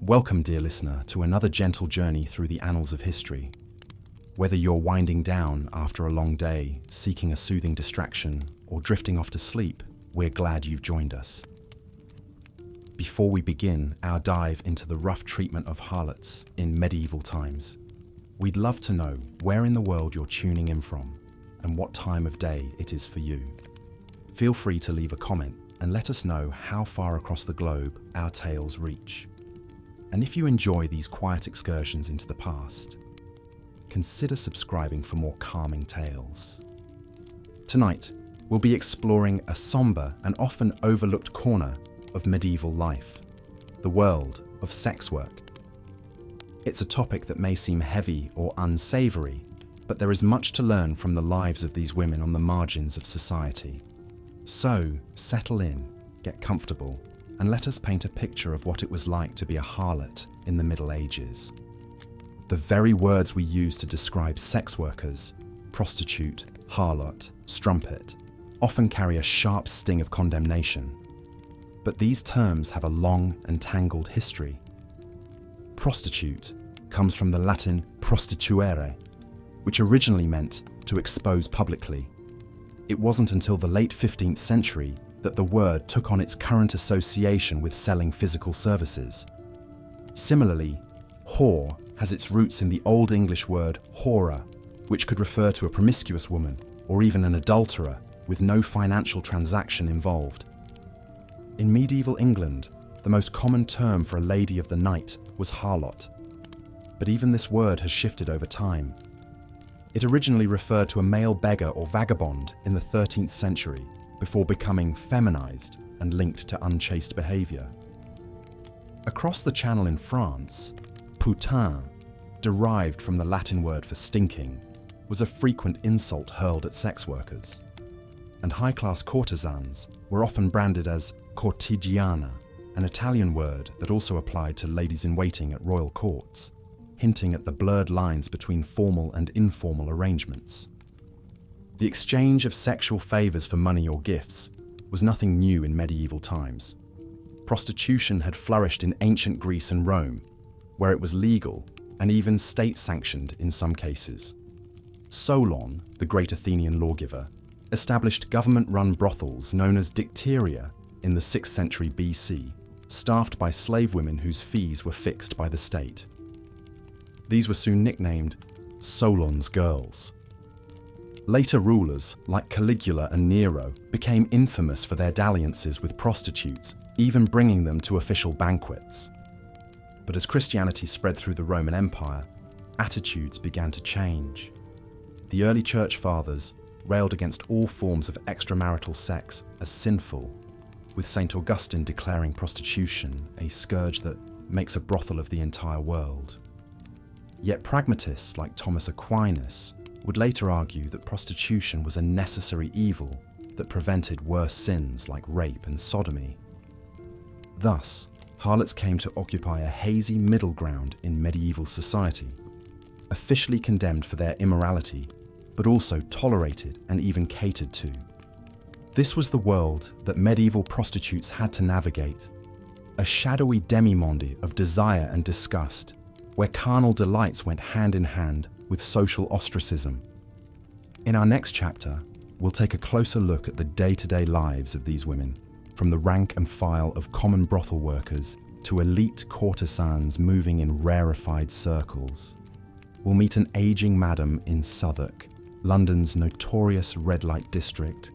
Welcome, dear listener, to another gentle journey through the annals of history. Whether you're winding down after a long day, seeking a soothing distraction, or drifting off to sleep, we're glad you've joined us. Before we begin our dive into the rough treatment of harlots in medieval times, we'd love to know where in the world you're tuning in from and what time of day it is for you. Feel free to leave a comment and let us know how far across the globe our tales reach. And if you enjoy these quiet excursions into the past, consider subscribing for more calming tales. Tonight, we'll be exploring a somber and often overlooked corner of medieval life, the world of sex work. It's a topic that may seem heavy or unsavory, but there is much to learn from the lives of these women on the margins of society. So, settle in, get comfortable, and let us paint a picture of what it was like to be a harlot in the Middle Ages. The very words we use to describe sex workers, prostitute, harlot, strumpet, often carry a sharp sting of condemnation. But these terms have a long and tangled history. Prostitute comes from the Latin prostituere, which originally meant to expose publicly. It wasn't until the late 15th century that the word took on its current association with selling physical services. Similarly, whore has its roots in the Old English word hora, which could refer to a promiscuous woman or even an adulterer with no financial transaction involved. In medieval England, the most common term for a lady of the night was harlot, but even this word has shifted over time. It originally referred to a male beggar or vagabond in the 13th century, before becoming feminized and linked to unchaste behavior. Across the Channel in France, putain, derived from the Latin word for stinking, was a frequent insult hurled at sex workers. And high-class courtesans were often branded as cortigiana, an Italian word that also applied to ladies-in-waiting at royal courts, hinting at the blurred lines between formal and informal arrangements. The exchange of sexual favors for money or gifts was nothing new in medieval times. Prostitution had flourished in ancient Greece and Rome, where it was legal and even state-sanctioned in some cases. Solon, the great Athenian lawgiver, established government-run brothels known as dicteria in the 6th century BC, staffed by slave women whose fees were fixed by the state. These were soon nicknamed Solon's girls. Later rulers, like Caligula and Nero, became infamous for their dalliances with prostitutes, even bringing them to official banquets. But as Christianity spread through the Roman Empire, attitudes began to change. The early church fathers railed against all forms of extramarital sex as sinful, with St. Augustine declaring prostitution a scourge that makes a brothel of the entire world. Yet pragmatists like Thomas Aquinas would later argue that prostitution was a necessary evil that prevented worse sins like rape and sodomy. Thus, harlots came to occupy a hazy middle ground in medieval society, officially condemned for their immorality, but also tolerated and even catered to. This was the world that medieval prostitutes had to navigate, a shadowy demimonde of desire and disgust, where carnal delights went hand in hand with social ostracism. In our next chapter, we'll take a closer look at the day-to-day lives of these women, from the rank and file of common brothel workers to elite courtesans moving in rarefied circles. We'll meet an aging madam in Southwark, London's notorious red light district,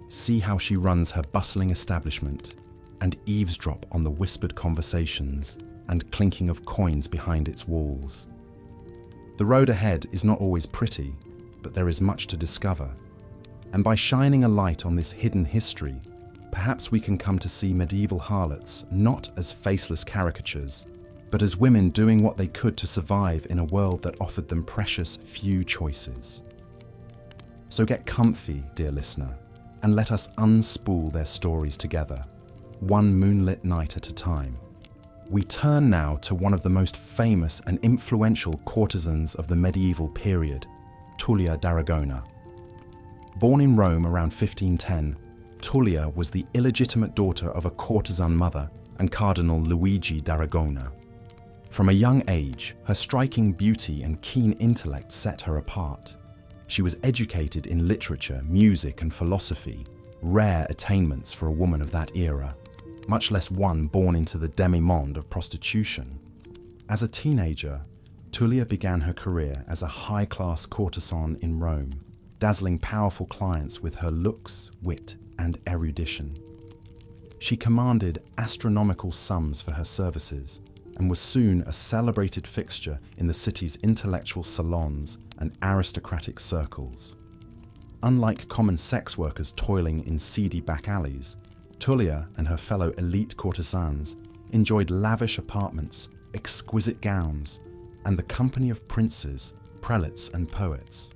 see how she runs her bustling establishment, and eavesdrop on the whispered conversations and clinking of coins behind its walls. The road ahead is not always pretty, but there is much to discover. And by shining a light on this hidden history, perhaps we can come to see medieval harlots not as faceless caricatures, but as women doing what they could to survive in a world that offered them precious few choices. So get comfy, dear listener, and let us unspool their stories together, one moonlit night at a time. We turn now to one of the most famous and influential courtesans of the medieval period, Tullia d'Aragona. Born in Rome around 1510, Tullia was the illegitimate daughter of a courtesan mother and Cardinal Luigi d'Aragona. From a young age, her striking beauty and keen intellect set her apart. She was educated in literature, music, and philosophy, rare attainments for a woman of that era, much less one born into the demi-monde of prostitution. As a teenager, Tullia began her career as a high-class courtesan in Rome, dazzling powerful clients with her looks, wit, and erudition. She commanded astronomical sums for her services and was soon a celebrated fixture in the city's intellectual salons and aristocratic circles. Unlike common sex workers toiling in seedy back alleys, Tullia and her fellow elite courtesans enjoyed lavish apartments, exquisite gowns, and the company of princes, prelates, and poets.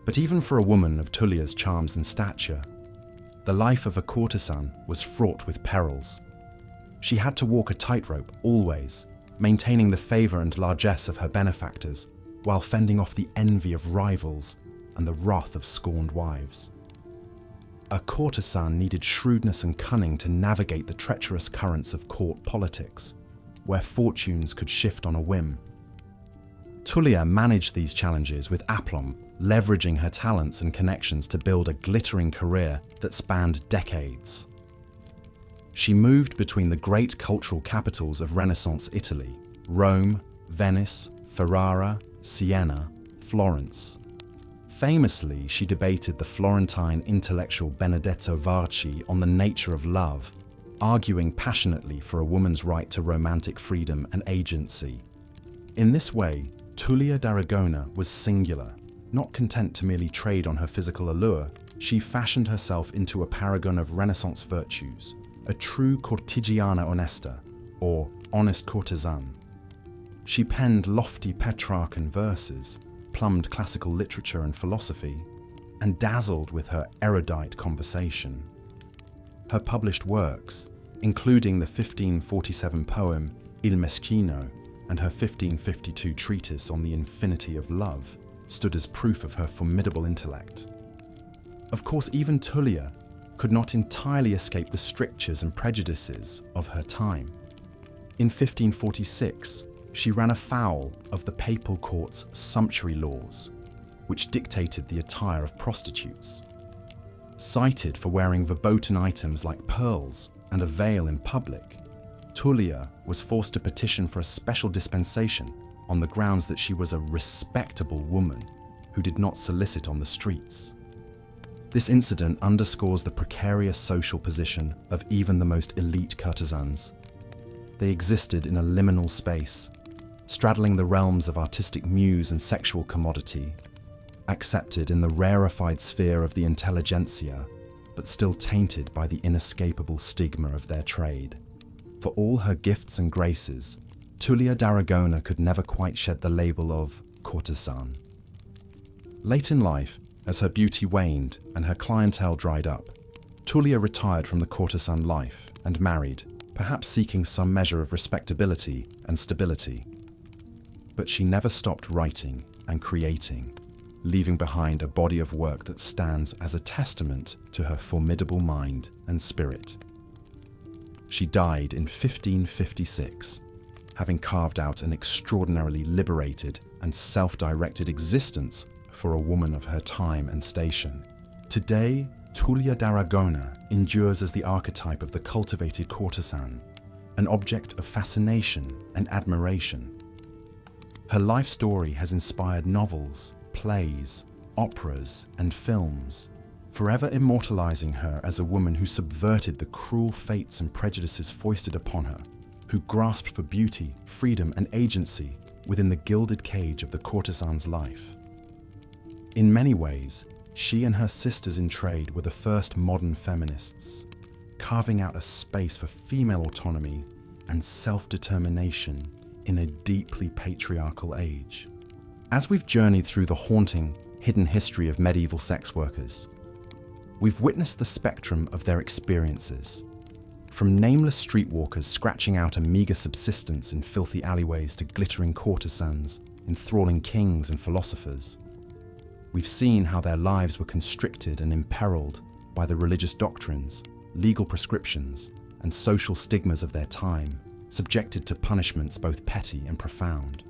But even for a woman of Tullia's charms and stature, the life of a courtesan was fraught with perils. She had to walk a tightrope always, maintaining the favour and largesse of her benefactors, while fending off the envy of rivals and the wrath of scorned wives. A courtesan needed shrewdness and cunning to navigate the treacherous currents of court politics, where fortunes could shift on a whim. Tullia managed these challenges with aplomb, leveraging her talents and connections to build a glittering career that spanned decades. She moved between the great cultural capitals of Renaissance Italy: Rome, Venice, Ferrara, Siena, Florence. Famously, she debated the Florentine intellectual Benedetto Varchi on the nature of love, arguing passionately for a woman's right to romantic freedom and agency. In this way, Tullia d'Aragona was singular. Not content to merely trade on her physical allure, she fashioned herself into a paragon of Renaissance virtues, a true cortigiana onesta, or honest courtesan. She penned lofty Petrarchan verses, plumbed classical literature and philosophy, and dazzled with her erudite conversation. Her published works, including the 1547 poem Il Meschino and her 1552 treatise on the infinity of love, stood as proof of her formidable intellect. Of course, even Tullia could not entirely escape the strictures and prejudices of her time. In 1546, she ran afoul of the papal court's sumptuary laws, which dictated the attire of prostitutes. Cited for wearing verboten items like pearls and a veil in public, Tullia was forced to petition for a special dispensation on the grounds that she was a respectable woman who did not solicit on the streets. This incident underscores the precarious social position of even the most elite courtesans. They existed in a liminal space, straddling the realms of artistic muse and sexual commodity, accepted in the rarefied sphere of the intelligentsia, but still tainted by the inescapable stigma of their trade. For all her gifts and graces, Tullia d'Aragona could never quite shed the label of courtesan. Late in life, as her beauty waned and her clientele dried up, Tullia retired from the courtesan life and married, perhaps seeking some measure of respectability and stability. But she never stopped writing and creating, leaving behind a body of work that stands as a testament to her formidable mind and spirit. She died in 1556, having carved out an extraordinarily liberated and self-directed existence for a woman of her time and station. Today, Tullia d'Aragona endures as the archetype of the cultivated courtesan, an object of fascination and admiration. Her life story has inspired novels, plays, operas, and films, forever immortalizing her as a woman who subverted the cruel fates and prejudices foisted upon her, who grasped for beauty, freedom, and agency within the gilded cage of the courtesan's life. In many ways, she and her sisters in trade were the first modern feminists, carving out a space for female autonomy and self-determination in a deeply patriarchal age. As we've journeyed through the haunting, hidden history of medieval sex workers, we've witnessed the spectrum of their experiences, from nameless streetwalkers scratching out a meager subsistence in filthy alleyways to glittering courtesans enthralling kings and philosophers. We've seen how their lives were constricted and imperiled by the religious doctrines, legal prescriptions, and social stigmas of their time, subjected to punishments both petty and profound.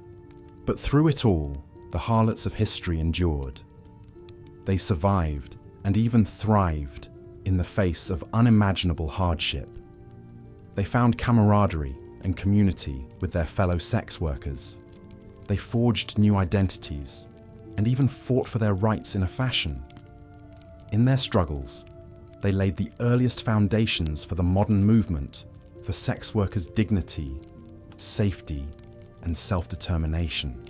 But through it all, the harlots of history endured. They survived and even thrived in the face of unimaginable hardship. They found camaraderie and community with their fellow sex workers. They forged new identities and even fought for their rights in a fashion. In their struggles, they laid the earliest foundations for the modern movement for sex workers' dignity, safety, and self-determination.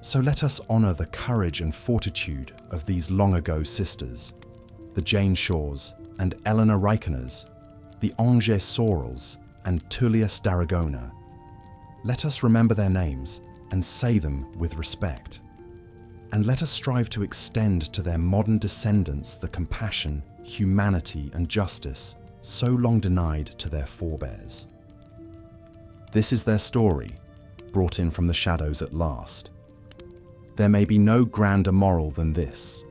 So let us honor the courage and fortitude of these long-ago sisters, the Jane Shaws and Eleanor Reikeners, the Angers Sorels and Tullius d'Aragona. Let us remember their names and say them with respect. And let us strive to extend to their modern descendants the compassion, humanity, and justice so long denied to their forebears. This is their story, brought in from the shadows at last. There may be no grander moral than this: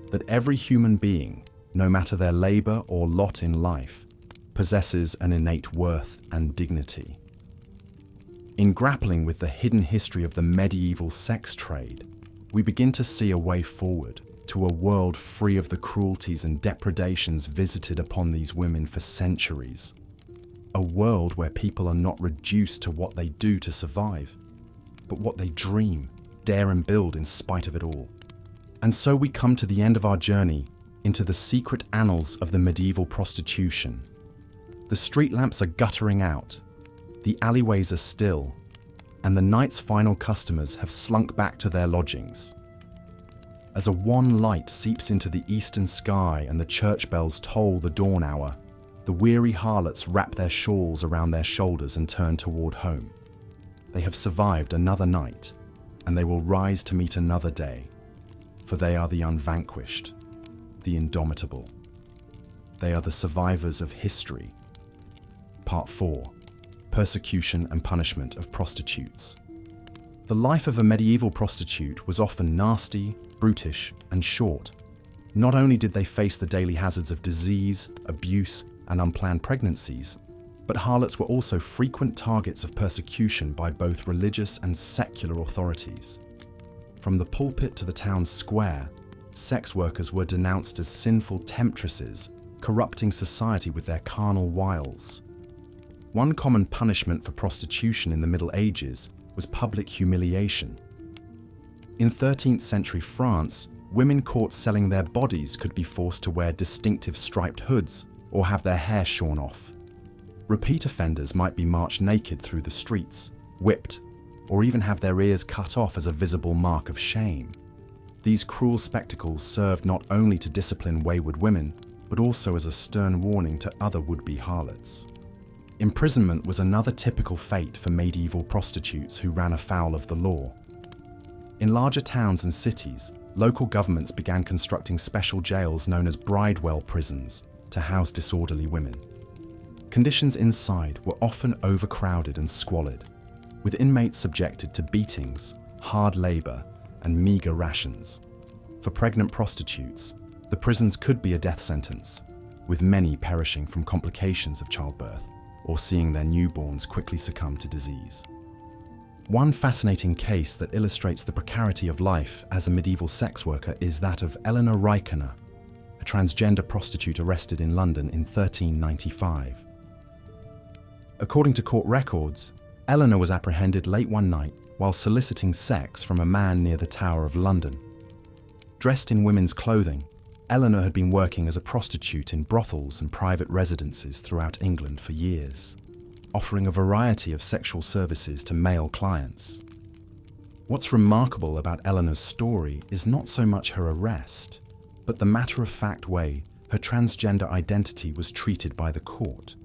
that every human being, no matter their labor or lot in life, possesses an innate worth and dignity. In grappling with the hidden history of the medieval sex trade, we begin to see a way forward to a world free of the cruelties and depredations visited upon these women for centuries. A world where people are not reduced to what they do to survive, but what they dream, dare and build in spite of it all. And so we come to the end of our journey into the secret annals of the medieval prostitution. The street lamps are guttering out, the alleyways are still, and the night's final customers have slunk back to their lodgings. As a wan light seeps into the eastern sky and the church bells toll the dawn hour, the weary harlots wrap their shawls around their shoulders and turn toward home. They have survived another night, and they will rise to meet another day, for they are the unvanquished, the indomitable. They are the survivors of history. Part 4. Persecution and punishment of prostitutes. The life of a medieval prostitute was often nasty, brutish, and short. Not only did they face the daily hazards of disease, abuse, and unplanned pregnancies, but harlots were also frequent targets of persecution by both religious and secular authorities. From the pulpit to the town square, sex workers were denounced as sinful temptresses, corrupting society with their carnal wiles. One common punishment for prostitution in the Middle Ages was public humiliation. In 13th century France, women caught selling their bodies could be forced to wear distinctive striped hoods or have their hair shorn off. Repeat offenders might be marched naked through the streets, whipped, or even have their ears cut off as a visible mark of shame. These cruel spectacles served not only to discipline wayward women, but also as a stern warning to other would-be harlots. Imprisonment was another typical fate for medieval prostitutes who ran afoul of the law. In larger towns and cities, local governments began constructing special jails known as bridewell prisons to house disorderly women. Conditions inside were often overcrowded and squalid, with inmates subjected to beatings, hard labor, and meager rations. For pregnant prostitutes, the prisons could be a death sentence, with many perishing from complications of childbirth or seeing their newborns quickly succumb to disease. One fascinating case that illustrates the precarity of life as a medieval sex worker is that of Eleanor Reikener, a transgender prostitute arrested in London in 1395. According to court records, Eleanor was apprehended late one night while soliciting sex from a man near the Tower of London. Dressed in women's clothing, Eleanor had been working as a prostitute in brothels and private residences throughout England for years, offering a variety of sexual services to male clients. What's remarkable about Eleanor's story is not so much her arrest, but the matter-of-fact way her transgender identity was treated by the court.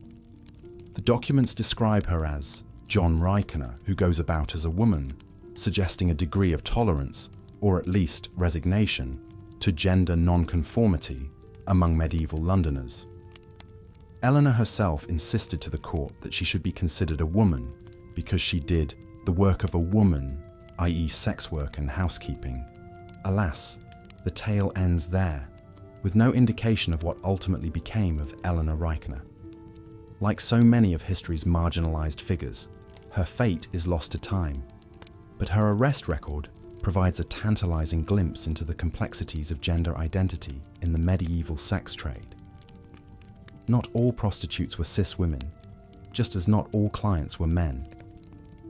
The documents describe her as John Reikener, who goes about as a woman, suggesting a degree of tolerance, or at least resignation, to gender non-conformity among medieval Londoners. Eleanor herself insisted to the court that she should be considered a woman because she did the work of a woman, i.e. sex work and housekeeping. Alas, the tale ends there, with no indication of what ultimately became of Eleanor Reikener. Like so many of history's marginalized figures, her fate is lost to time, but her arrest record provides a tantalizing glimpse into the complexities of gender identity in the medieval sex trade. Not all prostitutes were cis women, just as not all clients were men.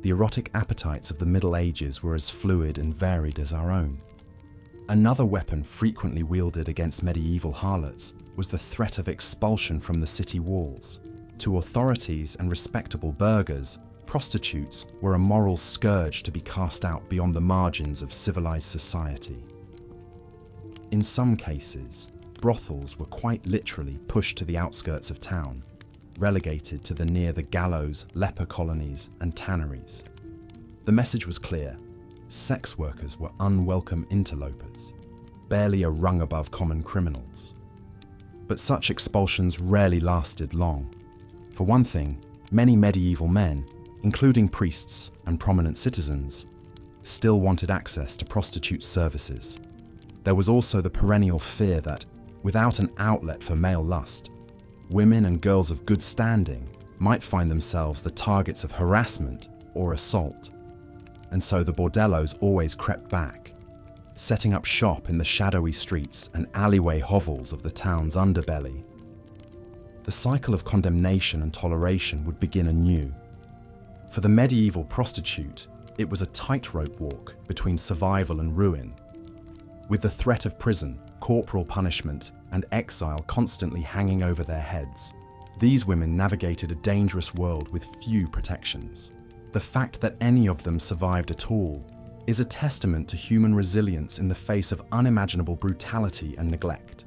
The erotic appetites of the Middle Ages were as fluid and varied as our own. Another weapon frequently wielded against medieval harlots was the threat of expulsion from the city walls. To authorities and respectable burghers, prostitutes were a moral scourge to be cast out beyond the margins of civilized society. In some cases, brothels were quite literally pushed to the outskirts of town, relegated to near the gallows, leper colonies, and tanneries. The message was clear: sex workers were unwelcome interlopers, barely a rung above common criminals. But such expulsions rarely lasted long. For one thing, many medieval men, including priests and prominent citizens, still wanted access to prostitute services. There was also the perennial fear that, without an outlet for male lust, women and girls of good standing might find themselves the targets of harassment or assault. And so the bordellos always crept back, setting up shop in the shadowy streets and alleyway hovels of the town's underbelly. The cycle of condemnation and toleration would begin anew. For the medieval prostitute, it was a tightrope walk between survival and ruin. With the threat of prison, corporal punishment, and exile constantly hanging over their heads, these women navigated a dangerous world with few protections. The fact that any of them survived at all is a testament to human resilience in the face of unimaginable brutality and neglect.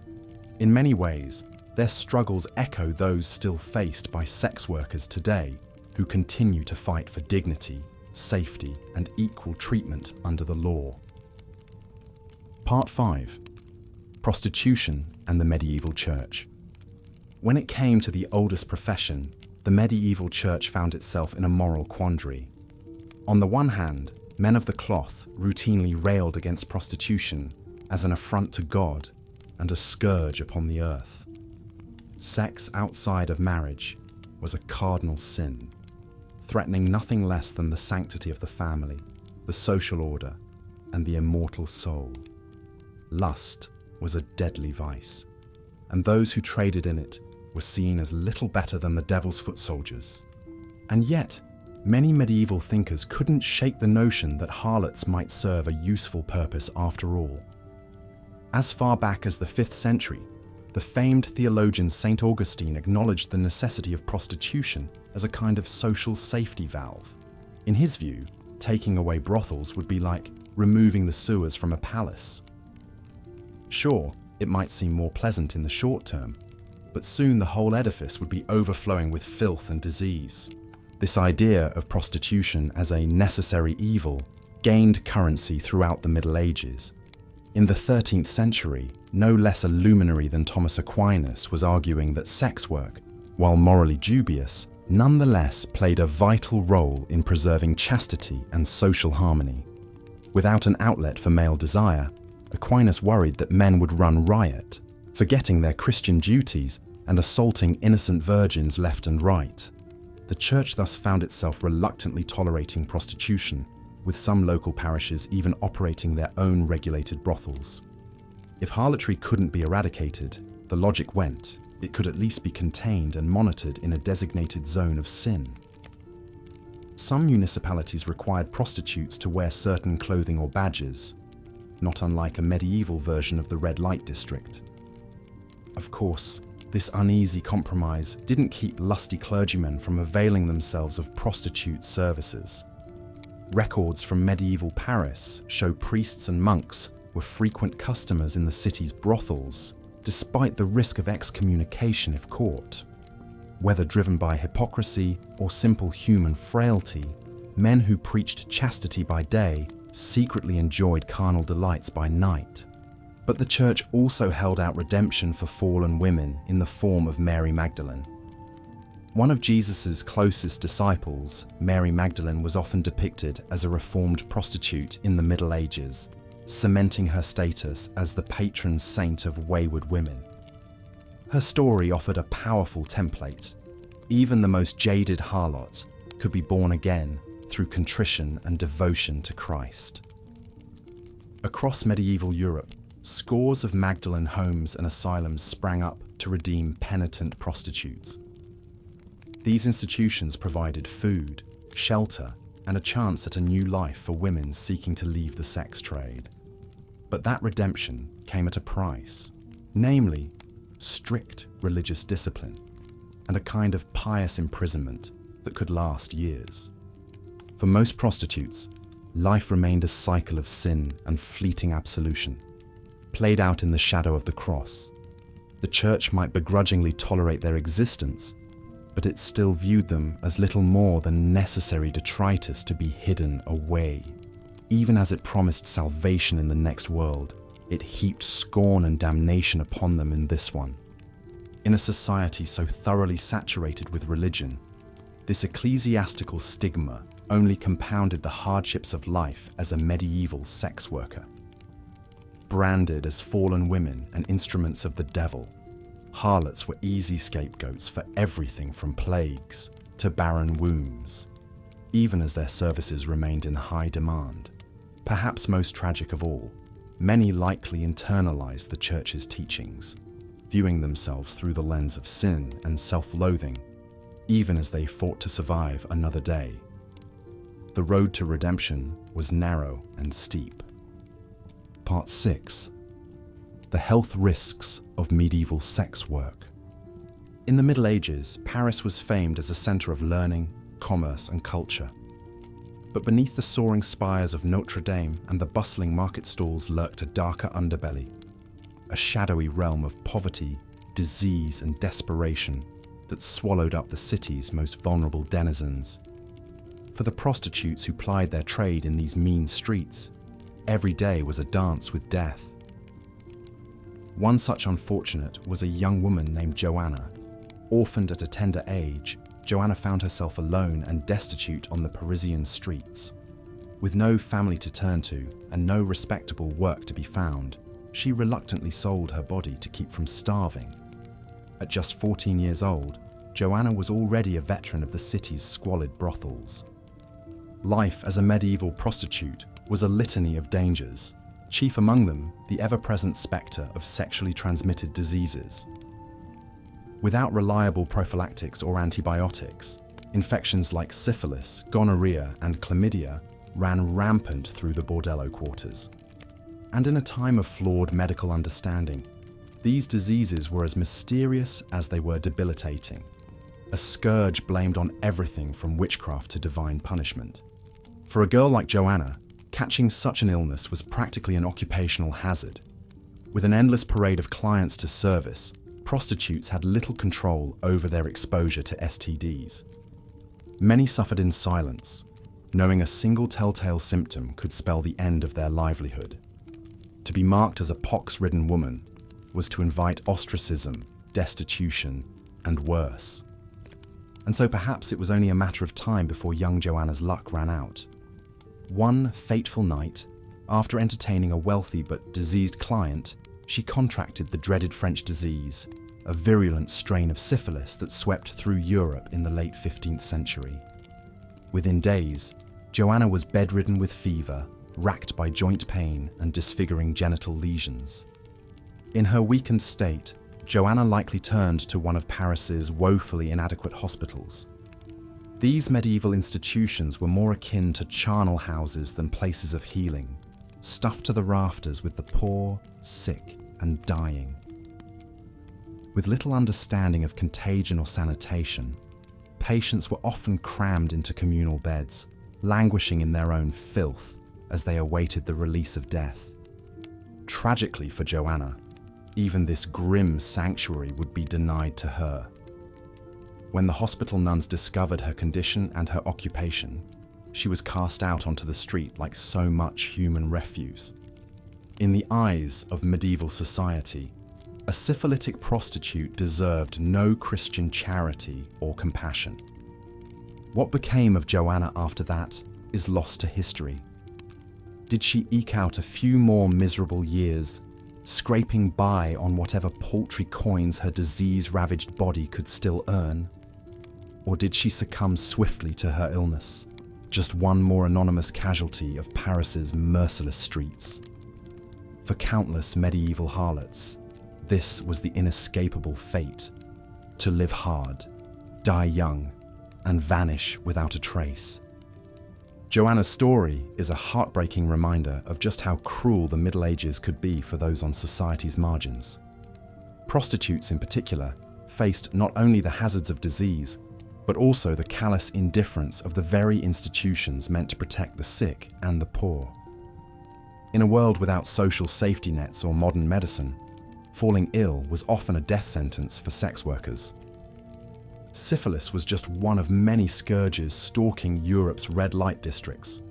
In many ways, their struggles echo those still faced by sex workers today, who continue to fight for dignity, safety, and equal treatment under the law. Part 5. Prostitution and the Medieval Church. When it came to the oldest profession, the medieval church found itself in a moral quandary. On the one hand, men of the cloth routinely railed against prostitution as an affront to God and a scourge upon the earth. Sex outside of marriage was a cardinal sin, threatening nothing less than the sanctity of the family, the social order, and the immortal soul. Lust was a deadly vice, and those who traded in it were seen as little better than the devil's foot soldiers. And yet, many medieval thinkers couldn't shake the notion that harlots might serve a useful purpose after all. As far back as the 5th century, the famed theologian St. Augustine acknowledged the necessity of prostitution as a kind of social safety valve. In his view, taking away brothels would be like removing the sewers from a palace. Sure, it might seem more pleasant in the short term, but soon the whole edifice would be overflowing with filth and disease. This idea of prostitution as a necessary evil gained currency throughout the Middle Ages. In the 13th century, no less a luminary than Thomas Aquinas was arguing that sex work, while morally dubious, nonetheless played a vital role in preserving chastity and social harmony. Without an outlet for male desire, Aquinas worried that men would run riot, forgetting their Christian duties and assaulting innocent virgins left and right. The church thus found itself reluctantly tolerating prostitution, with some local parishes even operating their own regulated brothels. If harlotry couldn't be eradicated, the logic went, it could at least be contained and monitored in a designated zone of sin. Some municipalities required prostitutes to wear certain clothing or badges, not unlike a medieval version of the red light district. Of course, this uneasy compromise didn't keep lusty clergymen from availing themselves of prostitute services. Records from medieval Paris show priests and monks were frequent customers in the city's brothels, despite the risk of excommunication if caught. Whether driven by hypocrisy or simple human frailty, men who preached chastity by day secretly enjoyed carnal delights by night. But the church also held out redemption for fallen women in the form of Mary Magdalene. One of Jesus' closest disciples, Mary Magdalene, was often depicted as a reformed prostitute in the Middle Ages, cementing her status as the patron saint of wayward women. Her story offered a powerful template. Even the most jaded harlot could be born again through contrition and devotion to Christ. Across medieval Europe, scores of Magdalene homes and asylums sprang up to redeem penitent prostitutes. These institutions provided food, shelter, and a chance at a new life for women seeking to leave the sex trade. But that redemption came at a price, namely, strict religious discipline and a kind of pious imprisonment that could last years. For most prostitutes, life remained a cycle of sin and fleeting absolution, played out in the shadow of the cross. The church might begrudgingly tolerate their existence, but it still viewed them as little more than necessary detritus to be hidden away. Even as it promised salvation in the next world, it heaped scorn and damnation upon them in this one. In a society so thoroughly saturated with religion, this ecclesiastical stigma only compounded the hardships of life as a medieval sex worker. Branded as fallen women and instruments of the devil, harlots were easy scapegoats for everything from plagues to barren wombs, even as their services remained in high demand. Perhaps most tragic of all, many likely internalized the church's teachings, viewing themselves through the lens of sin and self-loathing, even as they fought to survive another day. The road to redemption was narrow and steep. Part 6. The health risks of medieval sex work. In the Middle Ages, Paris was famed as a center of learning, commerce, and culture. But beneath the soaring spires of Notre Dame and the bustling market stalls lurked a darker underbelly, a shadowy realm of poverty, disease, and desperation that swallowed up the city's most vulnerable denizens. For the prostitutes who plied their trade in these mean streets, every day was a dance with death. One such unfortunate was a young woman named Joanna. Orphaned at a tender age, Joanna found herself alone and destitute on the Parisian streets. With no family to turn to and no respectable work to be found, she reluctantly sold her body to keep from starving. At just 14 years old, Joanna was already a veteran of the city's squalid brothels. Life as a medieval prostitute was a litany of dangers, chief among them the ever-present spectre of sexually transmitted diseases. Without reliable prophylactics or antibiotics, infections like syphilis, gonorrhea, and chlamydia ran rampant through the bordello quarters. And in a time of flawed medical understanding, these diseases were as mysterious as they were debilitating, a scourge blamed on everything from witchcraft to divine punishment. For a girl like Joanna, catching such an illness was practically an occupational hazard. With an endless parade of clients to service, prostitutes had little control over their exposure to STDs. Many suffered in silence, knowing a single telltale symptom could spell the end of their livelihood. To be marked as a pox-ridden woman was to invite ostracism, destitution, and worse. And so perhaps it was only a matter of time before young Joanna's luck ran out. One fateful night, after entertaining a wealthy but diseased client, she contracted the dreaded French disease, a virulent strain of syphilis that swept through Europe in the late 15th century. Within days, Joanna was bedridden with fever, racked by joint pain and disfiguring genital lesions. In her weakened state, Joanna likely turned to one of Paris's woefully inadequate hospitals. These medieval institutions were more akin to charnel houses than places of healing, stuffed to the rafters with the poor, sick, and dying. With little understanding of contagion or sanitation, patients were often crammed into communal beds, languishing in their own filth as they awaited the release of death. Tragically for Joanna, even this grim sanctuary would be denied to her. When the hospital nuns discovered her condition and her occupation, she was cast out onto the street like so much human refuse. In the eyes of medieval society, a syphilitic prostitute deserved no Christian charity or compassion. What became of Joanna after that is lost to history. Did she eke out a few more miserable years, scraping by on whatever paltry coins her disease-ravaged body could still earn? Or did she succumb swiftly to her illness, just one more anonymous casualty of Paris's merciless streets? For countless medieval harlots, this was the inescapable fate: to live hard, die young, and vanish without a trace. Joanna's story is a heartbreaking reminder of just how cruel the Middle Ages could be for those on society's margins. Prostitutes in particular faced not only the hazards of disease, but also the callous indifference of the very institutions meant to protect the sick and the poor. In a world without social safety nets or modern medicine, falling ill was often a death sentence for sex workers. Syphilis was just one of many scourges stalking Europe's red light districts.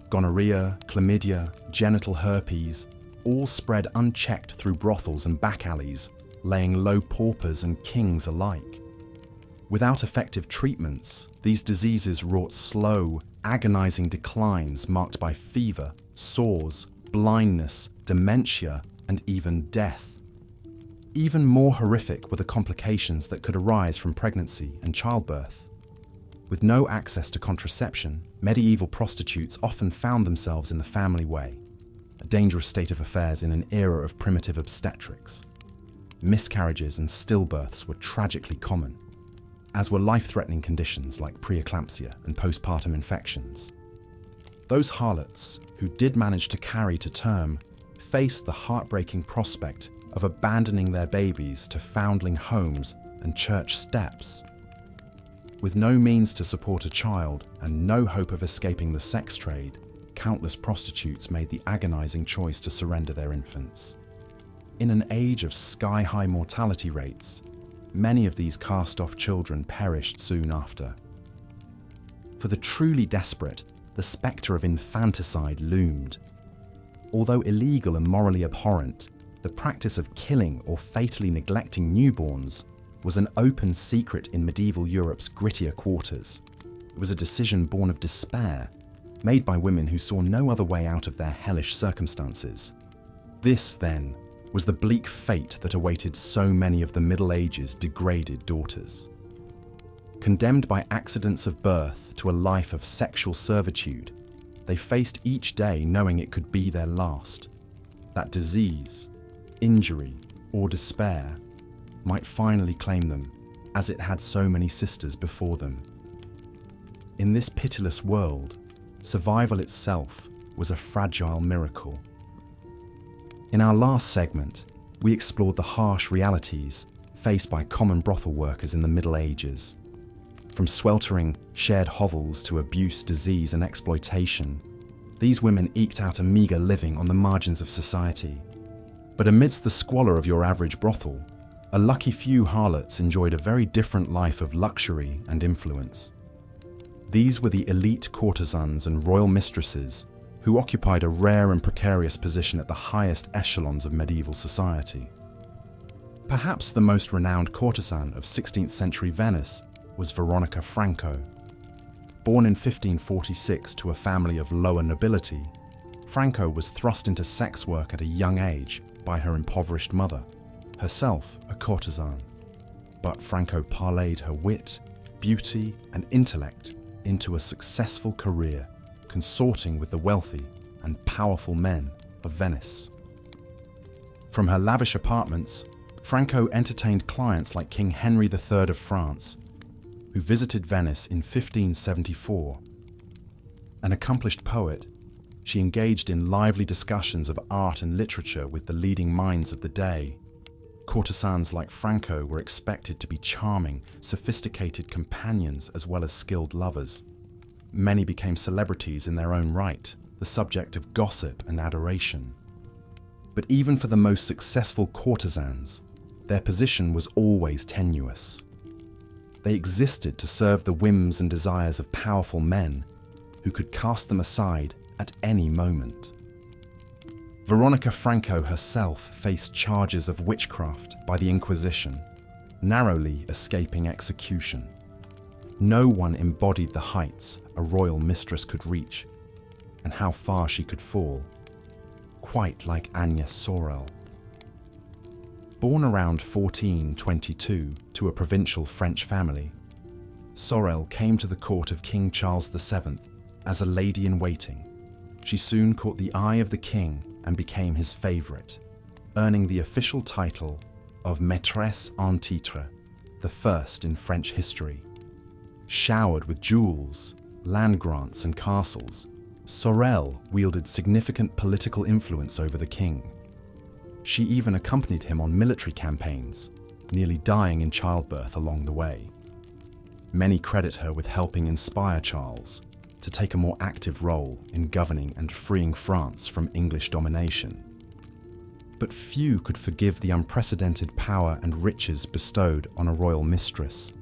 Gonorrhea, chlamydia, genital herpes, all spread unchecked through brothels and back alleys, laying low paupers and kings alike. Without effective treatments, these diseases wrought slow, agonizing declines marked by fever, sores, blindness, dementia, and even death. Even more horrific were the complications that could arise from pregnancy and childbirth. With no access to contraception, medieval prostitutes often found themselves in the family way, a dangerous state of affairs in an era of primitive obstetrics. Miscarriages and stillbirths were tragically common, as were life-threatening conditions like preeclampsia and postpartum infections. Those harlots who did manage to carry to term faced the heartbreaking prospect of abandoning their babies to foundling homes and church steps. With no means to support a child and no hope of escaping the sex trade, countless prostitutes made the agonizing choice to surrender their infants. In an age of sky-high mortality rates, many of these cast-off children perished soon after. For the truly desperate, the spectre of infanticide loomed. Although illegal and morally abhorrent, the practice of killing or fatally neglecting newborns was an open secret in medieval Europe's grittier quarters. It was a decision born of despair, made by women who saw no other way out of their hellish circumstances. This, then, was the bleak fate that awaited so many of the Middle Ages' degraded daughters. Condemned by accidents of birth to a life of sexual servitude, they faced each day knowing it could be their last. That disease, injury, or despair might finally claim them, as it had so many sisters before them. In this pitiless world, survival itself was a fragile miracle. In our last segment, we explored the harsh realities faced by common brothel workers in the Middle Ages. From sweltering, shared hovels to abuse, disease, and exploitation, these women eked out a meagre living on the margins of society. But amidst the squalor of your average brothel, a lucky few harlots enjoyed a very different life of luxury and influence. These were the elite courtesans and royal mistresses who occupied a rare and precarious position at the highest echelons of medieval society. Perhaps the most renowned courtesan of 16th century Venice was Veronica Franco. Born in 1546 to a family of lower nobility, Franco was thrust into sex work at a young age by her impoverished mother, herself a courtesan. But Franco parlayed her wit, beauty, and intellect into a successful career, consorting with the wealthy and powerful men of Venice. From her lavish apartments, Franco entertained clients like King Henry III of France, who visited Venice in 1574. An accomplished poet, she engaged in lively discussions of art and literature with the leading minds of the day. Courtesans like Franco were expected to be charming, sophisticated companions as well as skilled lovers. Many became celebrities in their own right, the subject of gossip and adoration. But even for the most successful courtesans, their position was always tenuous. They existed to serve the whims and desires of powerful men who could cast them aside at any moment. Veronica Franco herself faced charges of witchcraft by the Inquisition, narrowly escaping execution. No one embodied the heights a royal mistress could reach, and how far she could fall, quite like Agnès Sorel. Born around 1422 to a provincial French family, Sorel came to the court of King Charles VII as a lady-in-waiting. She soon caught the eye of the king and became his favourite, earning the official title of maîtresse en titre, the first in French history. Showered with jewels, land grants and castles, Sorel wielded significant political influence over the king. She even accompanied him on military campaigns, nearly dying in childbirth along the way. Many credit her with helping inspire Charles to take a more active role in governing and freeing France from English domination. But few could forgive the unprecedented power and riches bestowed on a royal mistress.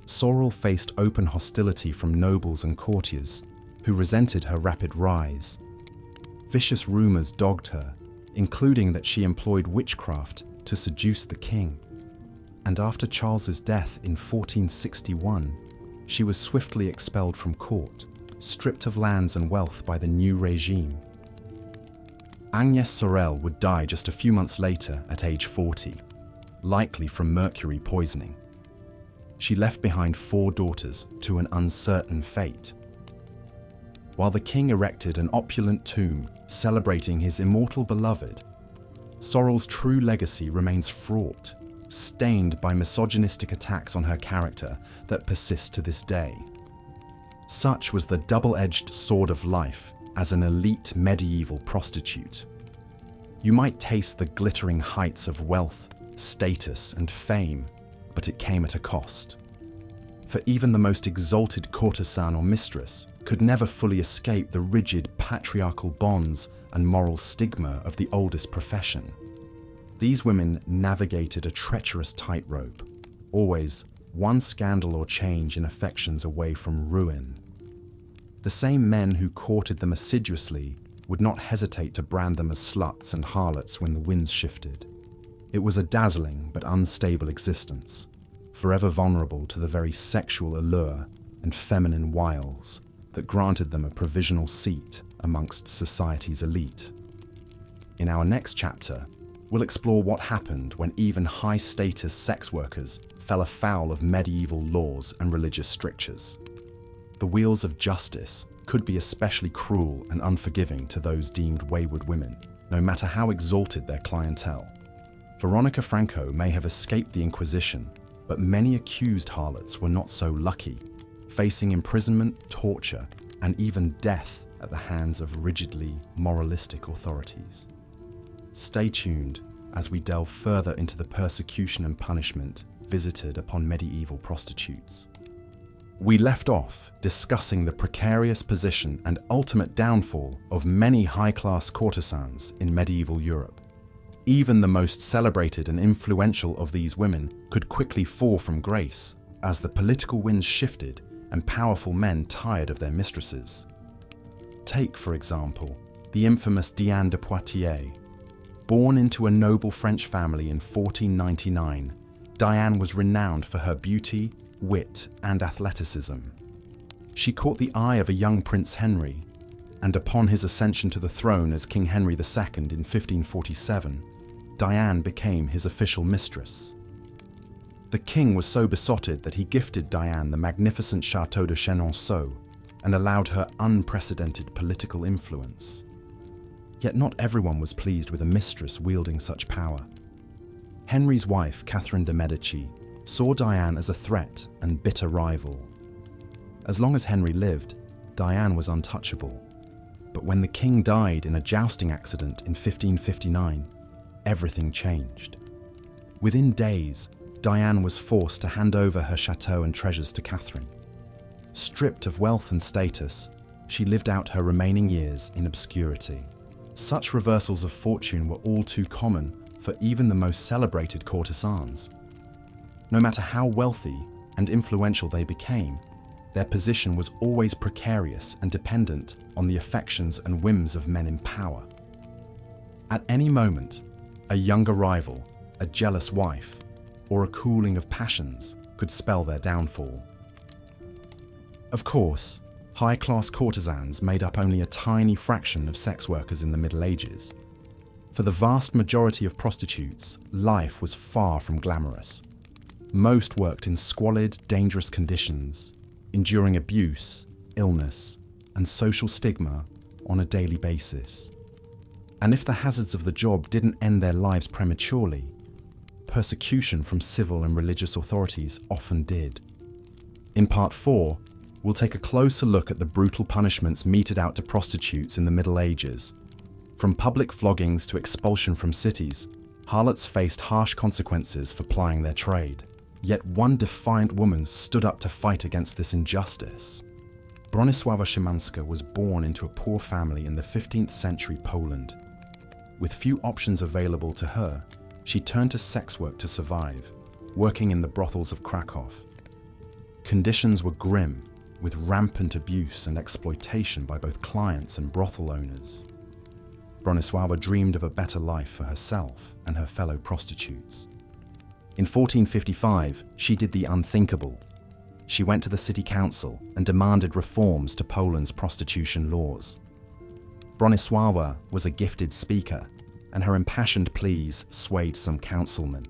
Sorel faced open hostility from nobles and courtiers who resented her rapid rise. Vicious rumours dogged her, including that she employed witchcraft to seduce the king. And after Charles's death in 1461, she was swiftly expelled from court, stripped of lands and wealth by the new regime. Agnès Sorel would die just a few months later at age 40, likely from mercury poisoning. She left behind 4 daughters to an uncertain fate. While the king erected an opulent tomb celebrating his immortal beloved, Sorel's true legacy remains fraught, stained by misogynistic attacks on her character that persist to this day. Such was the double-edged sword of life as an elite medieval prostitute. You might taste the glittering heights of wealth, status, and fame, but it came at a cost. For even the most exalted courtesan or mistress could never fully escape the rigid patriarchal bonds and moral stigma of the oldest profession. These women navigated a treacherous tightrope, always one scandal or change in affections away from ruin. The same men who courted them assiduously would not hesitate to brand them as sluts and harlots when the winds shifted. It was a dazzling but unstable existence, forever vulnerable to the very sexual allure and feminine wiles that granted them a provisional seat amongst society's elite. In our next chapter, we'll explore what happened when even high-status sex workers fell afoul of medieval laws and religious strictures. The wheels of justice could be especially cruel and unforgiving to those deemed wayward women, no matter how exalted their clientele. Veronica Franco may have escaped the Inquisition, but many accused harlots were not so lucky, facing imprisonment, torture, and even death at the hands of rigidly moralistic authorities. Stay tuned as we delve further into the persecution and punishment visited upon medieval prostitutes. We left off discussing the precarious position and ultimate downfall of many high-class courtesans in medieval Europe. Even the most celebrated and influential of these women could quickly fall from grace as the political winds shifted and powerful men tired of their mistresses. Take, for example, the infamous Diane de Poitiers. Born into a noble French family in 1499, Diane was renowned for her beauty, wit, and athleticism. She caught the eye of a young Prince Henry, and upon his ascension to the throne as King Henry II in 1547, Diane became his official mistress. The king was so besotted that he gifted Diane the magnificent Château de Chenonceau and allowed her unprecedented political influence. Yet not everyone was pleased with a mistress wielding such power. Henry's wife, Catherine de' Medici, saw Diane as a threat and bitter rival. As long as Henry lived, Diane was untouchable. But when the king died in a jousting accident in 1559, everything changed. Within days, Diane was forced to hand over her chateau and treasures to Catherine. Stripped of wealth and status, she lived out her remaining years in obscurity. Such reversals of fortune were all too common for even the most celebrated courtesans. No matter how wealthy and influential they became, their position was always precarious and dependent on the affections and whims of men in power. At any moment, a younger rival, a jealous wife, or a cooling of passions could spell their downfall. Of course, high-class courtesans made up only a tiny fraction of sex workers in the Middle Ages. For the vast majority of prostitutes, life was far from glamorous. Most worked in squalid, dangerous conditions, enduring abuse, illness, and social stigma on a daily basis. And if the hazards of the job didn't end their lives prematurely, persecution from civil and religious authorities often did. In Part 4, we'll take a closer look at the brutal punishments meted out to prostitutes in the Middle Ages. From public floggings to expulsion from cities, harlots faced harsh consequences for plying their trade. Yet one defiant woman stood up to fight against this injustice. Bronisława Szymanska was born into a poor family in the 15th century Poland. With few options available to her, she turned to sex work to survive, working in the brothels of Krakow. Conditions were grim, with rampant abuse and exploitation by both clients and brothel owners. Bronisława dreamed of a better life for herself and her fellow prostitutes. In 1455, she did the unthinkable. She went to the city council and demanded reforms to Poland's prostitution laws. Bronisława was a gifted speaker, and her impassioned pleas swayed some councilmen.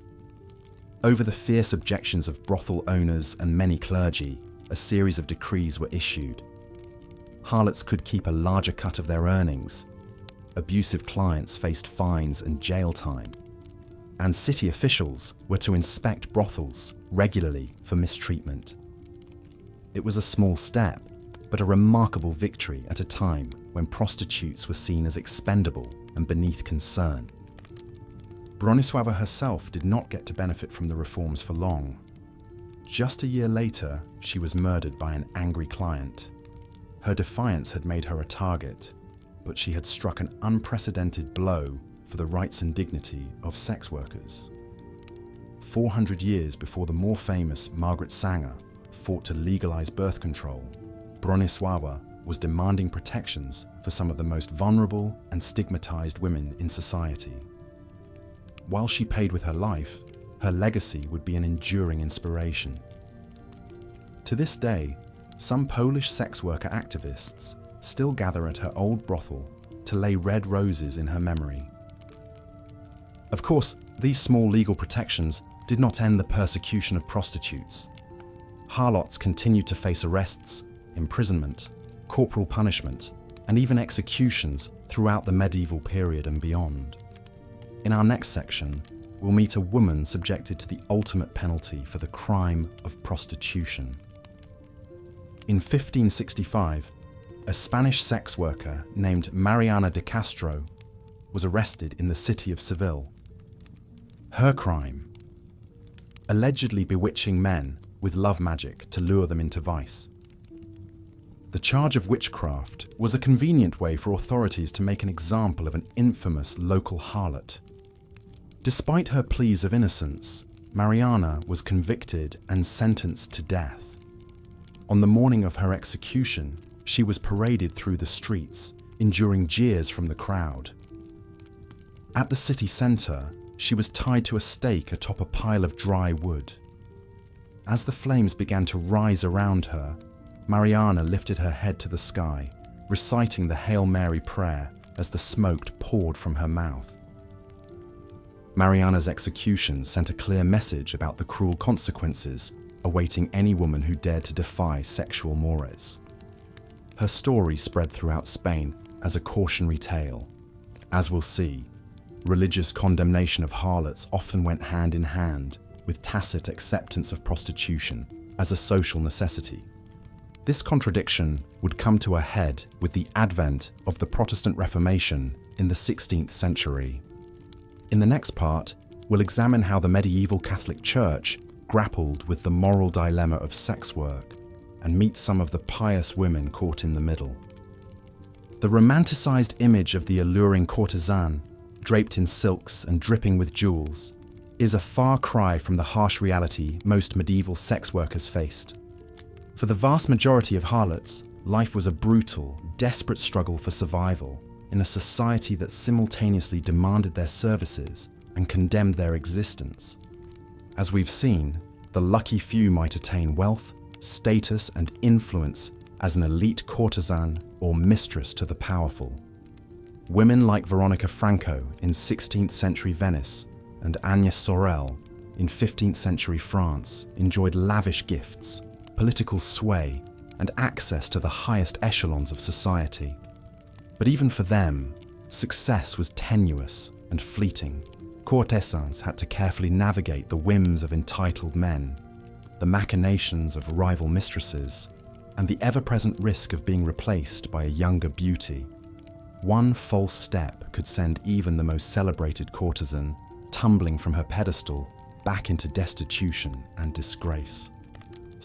Over the fierce objections of brothel owners and many clergy, a series of decrees were issued. Harlots could keep a larger cut of their earnings. Abusive clients faced fines and jail time. And city officials were to inspect brothels regularly for mistreatment. It was a small step, but a remarkable victory at a time when prostitutes were seen as expendable and beneath concern. Bronisława herself did not get to benefit from the reforms for long. Just a year later, she was murdered by an angry client. Her defiance had made her a target, but she had struck an unprecedented blow for the rights and dignity of sex workers. 400 years before the more famous Margaret Sanger fought to legalize birth control, Bronisława was demanding protections for some of the most vulnerable and stigmatized women in society. While she paid with her life, her legacy would be an enduring inspiration. To this day, some Polish sex worker activists still gather at her old brothel to lay red roses in her memory. Of course, these small legal protections did not end the persecution of prostitutes. Harlots continued to face arrests, imprisonment, corporal punishment, and even executions throughout the medieval period and beyond. In our next section, we'll meet a woman subjected to the ultimate penalty for the crime of prostitution. In 1565, a Spanish sex worker named Mariana de Castro was arrested in the city of Seville. Her crime: allegedly bewitching men with love magic to lure them into vice. The charge of witchcraft was a convenient way for authorities to make an example of an infamous local harlot. Despite her pleas of innocence, Mariana was convicted and sentenced to death. On the morning of her execution, she was paraded through the streets, enduring jeers from the crowd. At the city centre, she was tied to a stake atop a pile of dry wood. As the flames began to rise around her, Mariana lifted her head to the sky, reciting the Hail Mary prayer as the smoke poured from her mouth. Mariana's execution sent a clear message about the cruel consequences awaiting any woman who dared to defy sexual mores. Her story spread throughout Spain as a cautionary tale. As we'll see, religious condemnation of harlots often went hand in hand with tacit acceptance of prostitution as a social necessity. This contradiction would come to a head with the advent of the Protestant Reformation in the 16th century. In the next part, we'll examine how the medieval Catholic Church grappled with the moral dilemma of sex work and meet some of the pious women caught in the middle. The romanticized image of the alluring courtesan, draped in silks and dripping with jewels, is a far cry from the harsh reality most medieval sex workers faced. For the vast majority of harlots, life was a brutal, desperate struggle for survival in a society that simultaneously demanded their services and condemned their existence. As we've seen, the lucky few might attain wealth, status, and influence as an elite courtesan or mistress to the powerful. Women like Veronica Franco in 16th century Venice and Agnes Sorel in 15th century France enjoyed lavish gifts, political sway, and access to the highest echelons of society. But even for them, success was tenuous and fleeting. Courtesans had to carefully navigate the whims of entitled men, the machinations of rival mistresses, and the ever-present risk of being replaced by a younger beauty. One false step could send even the most celebrated courtesan tumbling from her pedestal back into destitution and disgrace.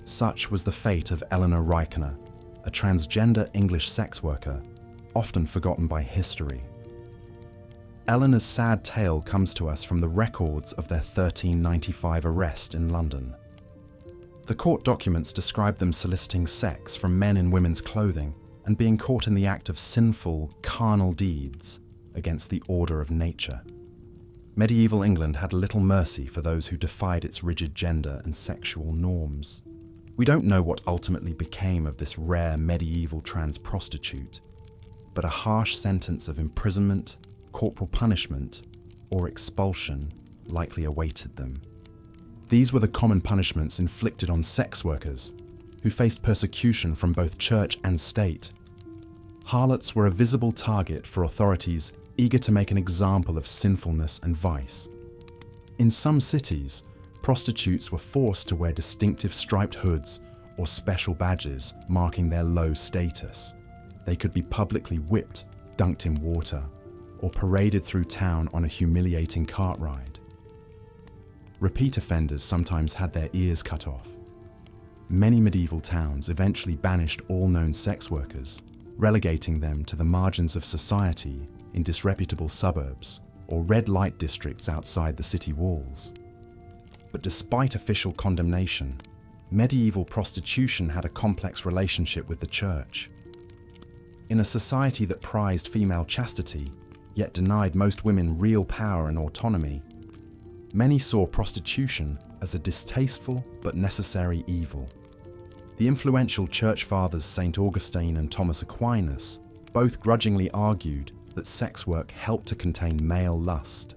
Such was the fate of Eleanor Reichner, a transgender English sex worker, often forgotten by history. Eleanor's sad tale comes to us from the records of their 1395 arrest in London. The court documents describe them soliciting sex from men in women's clothing and being caught in the act of sinful, carnal deeds against the order of nature. Medieval England had little mercy for those who defied its rigid gender and sexual norms. We don't know what ultimately became of this rare medieval trans prostitute, but a harsh sentence of imprisonment, corporal punishment, or expulsion likely awaited them. These were the common punishments inflicted on sex workers, who faced persecution from both church and state. Harlots were a visible target for authorities eager to make an example of sinfulness and vice. In some cities, prostitutes were forced to wear distinctive striped hoods or special badges marking their low status. They could be publicly whipped, dunked in water, or paraded through town on a humiliating cart ride. Repeat offenders sometimes had their ears cut off. Many medieval towns eventually banished all known sex workers, relegating them to the margins of society in disreputable suburbs or red light districts outside the city walls. But despite official condemnation, medieval prostitution had a complex relationship with the church. In a society that prized female chastity, yet denied most women real power and autonomy, many saw prostitution as a distasteful but necessary evil. The influential church fathers St. Augustine and Thomas Aquinas both grudgingly argued that sex work helped to contain male lust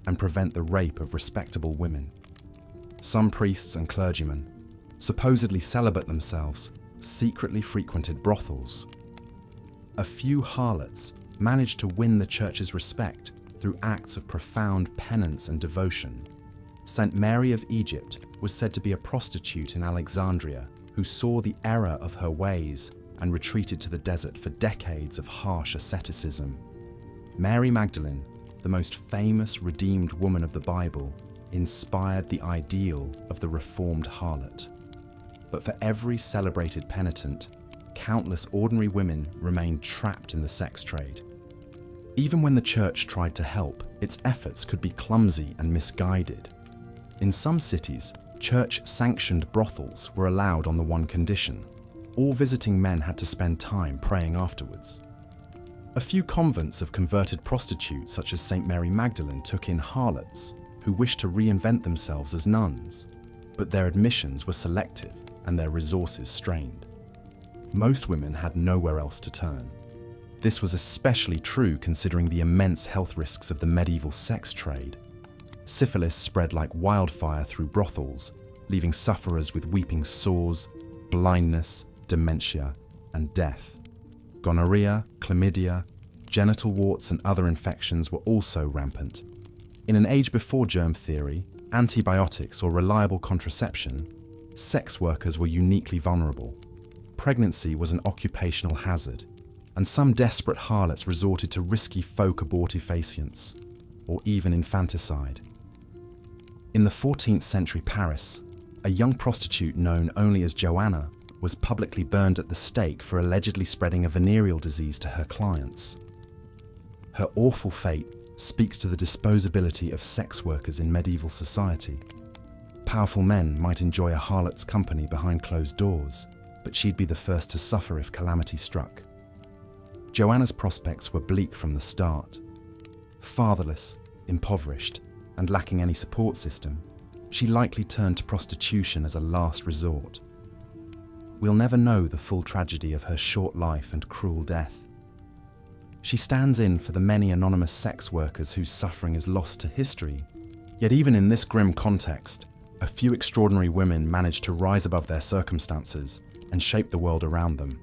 and prevent the rape of respectable women. Some priests and clergymen, supposedly celibate themselves, secretly frequented brothels. A few harlots managed to win the church's respect through acts of profound penance and devotion. Saint Mary of Egypt was said to be a prostitute in Alexandria who saw the error of her ways and retreated to the desert for decades of harsh asceticism. Mary Magdalene, the most famous redeemed woman of the Bible, inspired the ideal of the reformed harlot. But for every celebrated penitent, countless ordinary women remained trapped in the sex trade. Even when the church tried to help, its efforts could be clumsy and misguided. In some cities, church-sanctioned brothels were allowed on the one condition: all visiting men had to spend time praying afterwards. A few convents of converted prostitutes such as St. Mary Magdalene took in harlots who wished to reinvent themselves as nuns, but their admissions were selective and their resources strained. Most women had nowhere else to turn. This was especially true considering the immense health risks of the medieval sex trade. Syphilis spread like wildfire through brothels, leaving sufferers with weeping sores, blindness, dementia, and death. Gonorrhea, chlamydia, genital warts, and other infections were also rampant. In an age before germ theory, antibiotics, or reliable contraception, sex workers were uniquely vulnerable. Pregnancy was an occupational hazard, and some desperate harlots resorted to risky folk abortifacients, or even infanticide. In the 14th century Paris, a young prostitute known only as Joanna was publicly burned at the stake for allegedly spreading a venereal disease to her clients. Her awful fate speaks to the disposability of sex workers in medieval society. Powerful men might enjoy a harlot's company behind closed doors, but she'd be the first to suffer if calamity struck. Joanna's prospects were bleak from the start. Fatherless, impoverished, and lacking any support system, she likely turned to prostitution as a last resort. We'll never know the full tragedy of her short life and cruel death. She stands in for the many anonymous sex workers whose suffering is lost to history, Yet even in this grim context, a few extraordinary women managed to rise above their circumstances and shape the world around them.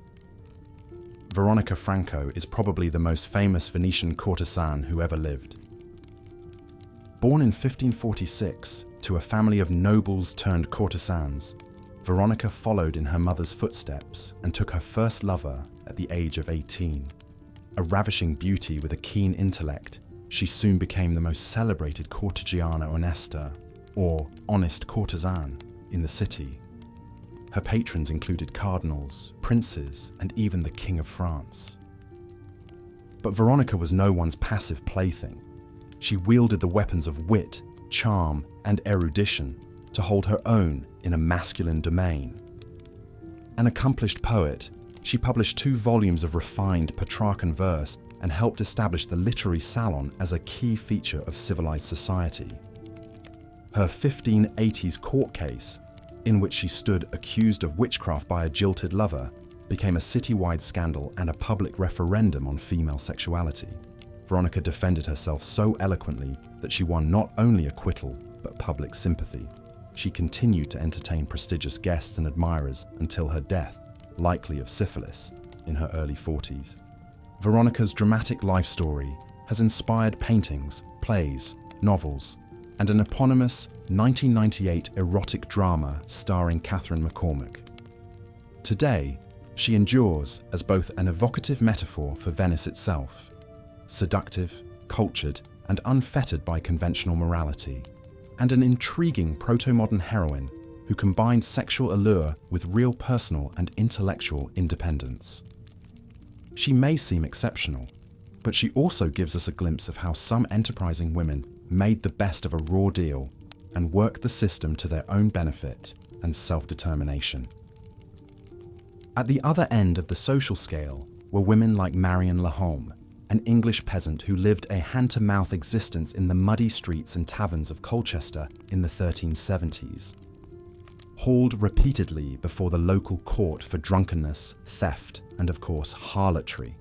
Veronica Franco is probably the most famous Venetian courtesan who ever lived. Born in 1546 to a family of nobles turned courtesans, Veronica followed in her mother's footsteps and took her first lover at the age of 18. A ravishing beauty with a keen intellect, she soon became the most celebrated cortegiana onesta, or honest courtesan, in the city. Her patrons included cardinals, princes, and even the King of France. But Veronica was no one's passive plaything. She wielded the weapons of wit, charm, and erudition to hold her own in a masculine domain. An accomplished poet, she published 2 volumes of refined Petrarchan verse and helped establish the literary salon as a key feature of civilized society. Her 1580s court case, in which she stood accused of witchcraft by a jilted lover, became a citywide scandal and a public referendum on female sexuality. Veronica defended herself so eloquently that she won not only acquittal, but public sympathy. She continued to entertain prestigious guests and admirers until her death, likely of syphilis, in her early 40s. Veronica's dramatic life story has inspired paintings, plays, novels, and an eponymous 1998 erotic drama starring Catherine McCormack. Today, she endures as both an evocative metaphor for Venice itself, seductive, cultured, and unfettered by conventional morality, and an intriguing proto-modern heroine who combined sexual allure with real personal and intellectual independence. She may seem exceptional, but she also gives us a glimpse of how some enterprising women made the best of a raw deal and worked the system to their own benefit and self-determination. At the other end of the social scale were women like Marion Lahome, an English peasant who lived a hand-to-mouth existence in the muddy streets and taverns of Colchester in the 1370s. Hauled repeatedly before the local court for drunkenness, theft, and of course harlotry,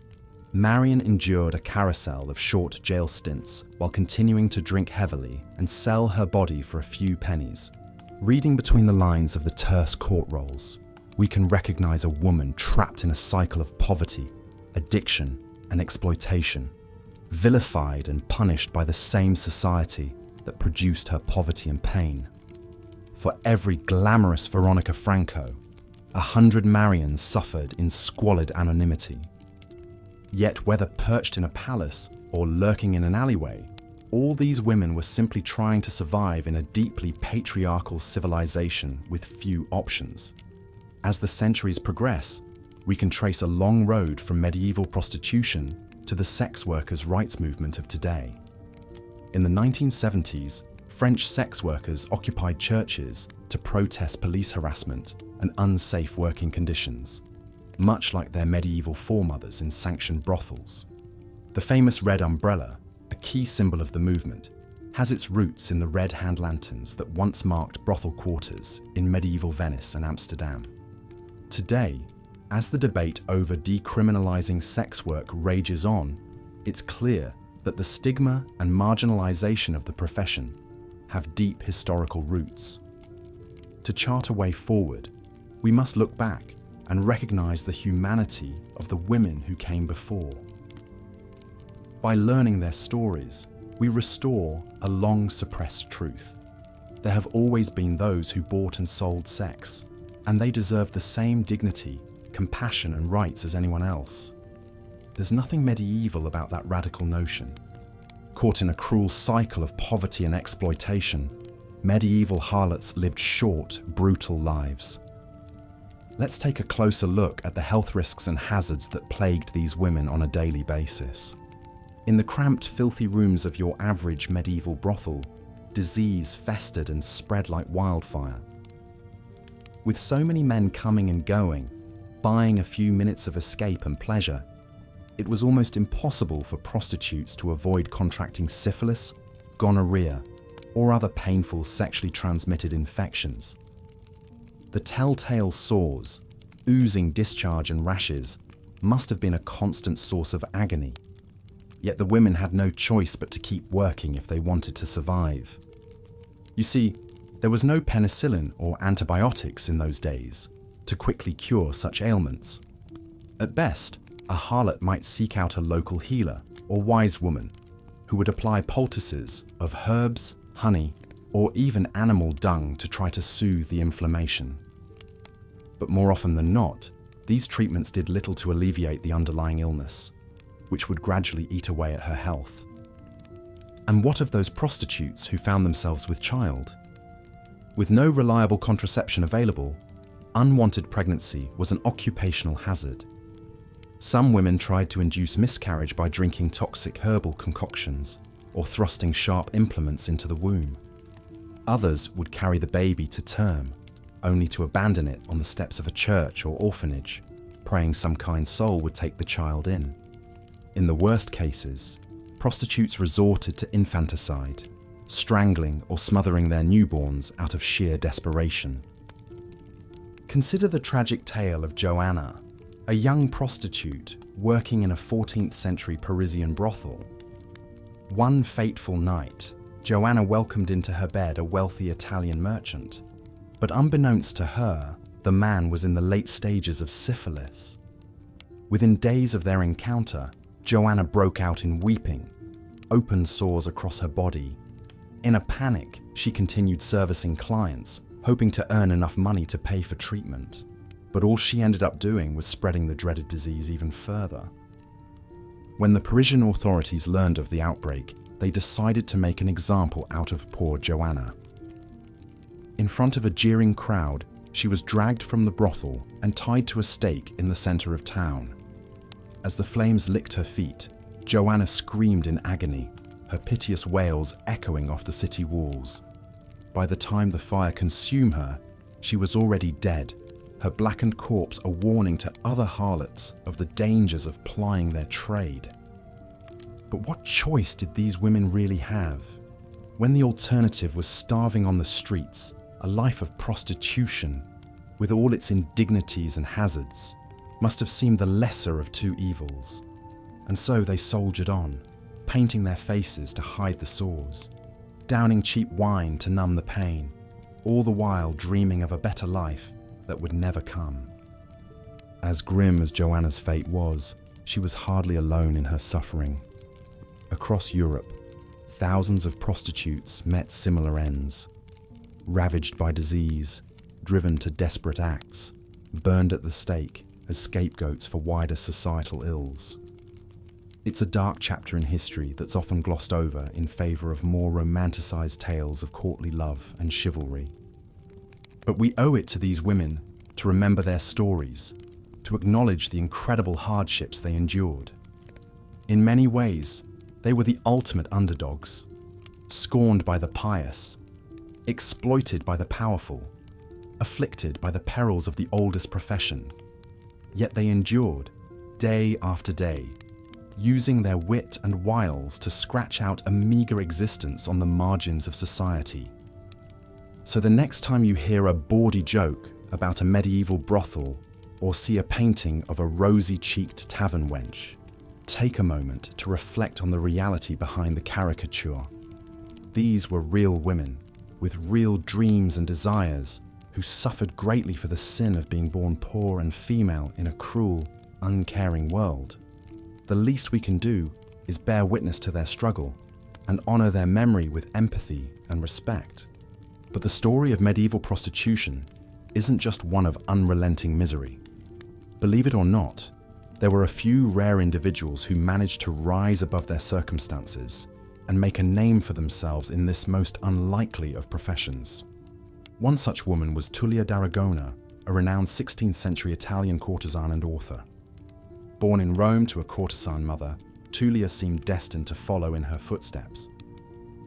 Marion endured a carousel of short jail stints while continuing to drink heavily and sell her body for a few pennies. Reading between the lines of the terse court rolls, we can recognize a woman trapped in a cycle of poverty, addiction, and exploitation, vilified and punished by the same society that produced her poverty and pain. For every glamorous Veronica Franco, 100 Marions suffered in squalid anonymity. Yet whether perched in a palace or lurking in an alleyway, all these women were simply trying to survive in a deeply patriarchal civilization with few options. As the centuries progress, we can trace a long road from medieval prostitution to the sex workers' rights movement of today. In the 1970s, French sex workers occupied churches to protest police harassment and unsafe working conditions, much like their medieval foremothers in sanctioned brothels. The famous red umbrella, a key symbol of the movement, has its roots in the red hand lanterns that once marked brothel quarters in medieval Venice and Amsterdam. Today, as the debate over decriminalizing sex work rages on, it's clear that the stigma and marginalization of the profession have deep historical roots. To chart a way forward, we must look back and recognize the humanity of the women who came before. By learning their stories, we restore a long-suppressed truth. There have always been those who bought and sold sex, and they deserve the same dignity, compassion, and rights as anyone else. There's nothing medieval about that radical notion. Caught in a cruel cycle of poverty and exploitation, medieval harlots lived short, brutal lives. Let's take a closer look at the health risks and hazards that plagued these women on a daily basis. In the cramped, filthy rooms of your average medieval brothel, disease festered and spread like wildfire. With so many men coming and going, buying a few minutes of escape and pleasure, it was almost impossible for prostitutes to avoid contracting syphilis, gonorrhea, or other painful sexually transmitted infections. The telltale sores, oozing discharge and rashes, must have been a constant source of agony. Yet the women had no choice but to keep working if they wanted to survive. You see, there was no penicillin or antibiotics in those days to quickly cure such ailments. At best, a harlot might seek out a local healer or wise woman who would apply poultices of herbs, honey, or even animal dung to try to soothe the inflammation. But more often than not, these treatments did little to alleviate the underlying illness, which would gradually eat away at her health. And what of those prostitutes who found themselves with child? With no reliable contraception available, unwanted pregnancy was an occupational hazard. Some women tried to induce miscarriage by drinking toxic herbal concoctions or thrusting sharp implements into the womb. Others would carry the baby to term, only to abandon it on the steps of a church or orphanage, praying some kind soul would take the child in. In the worst cases, prostitutes resorted to infanticide, strangling or smothering their newborns out of sheer desperation. Consider the tragic tale of Joanna, a young prostitute working in a 14th century Parisian brothel. One fateful night, Joanna welcomed into her bed a wealthy Italian merchant. But unbeknownst to her, the man was in the late stages of syphilis. Within days of their encounter, Joanna broke out in weeping, open sores across her body. In a panic, she continued servicing clients, hoping to earn enough money to pay for treatment. But all she ended up doing was spreading the dreaded disease even further. When the Parisian authorities learned of the outbreak, they decided to make an example out of poor Joanna. In front of a jeering crowd, she was dragged from the brothel and tied to a stake in the center of town. As the flames licked her feet, Joanna screamed in agony, her piteous wails echoing off the city walls. By the time the fire consumed her, she was already dead, her blackened corpse a warning to other harlots of the dangers of plying their trade. But what choice did these women really have? When the alternative was starving on the streets, a life of prostitution, with all its indignities and hazards, must have seemed the lesser of two evils. And so they soldiered on, painting their faces to hide the sores, downing cheap wine to numb the pain, all the while dreaming of a better life that would never come. As grim as Joanna's fate was, she was hardly alone in her suffering. Across Europe, thousands of prostitutes met similar ends. Ravaged by disease, driven to desperate acts, burned at the stake as scapegoats for wider societal ills. It's a dark chapter in history that's often glossed over in favour of more romanticised tales of courtly love and chivalry. But we owe it to these women to remember their stories, to acknowledge the incredible hardships they endured. In many ways, they were the ultimate underdogs, scorned by the pious, exploited by the powerful, afflicted by the perils of the oldest profession. Yet they endured, day after day, using their wit and wiles to scratch out a meagre existence on the margins of society. So the next time you hear a bawdy joke about a medieval brothel or see a painting of a rosy-cheeked tavern wench, take a moment to reflect on the reality behind the caricature. These were real women, with real dreams and desires, who suffered greatly for the sin of being born poor and female in a cruel, uncaring world. The least we can do is bear witness to their struggle and honour their memory with empathy and respect. But the story of medieval prostitution isn't just one of unrelenting misery. Believe it or not, there were a few rare individuals who managed to rise above their circumstances and make a name for themselves in this most unlikely of professions. One such woman was Tullia d'Aragona, a renowned 16th century Italian courtesan and author. Born in Rome to a courtesan mother, Tullia seemed destined to follow in her footsteps.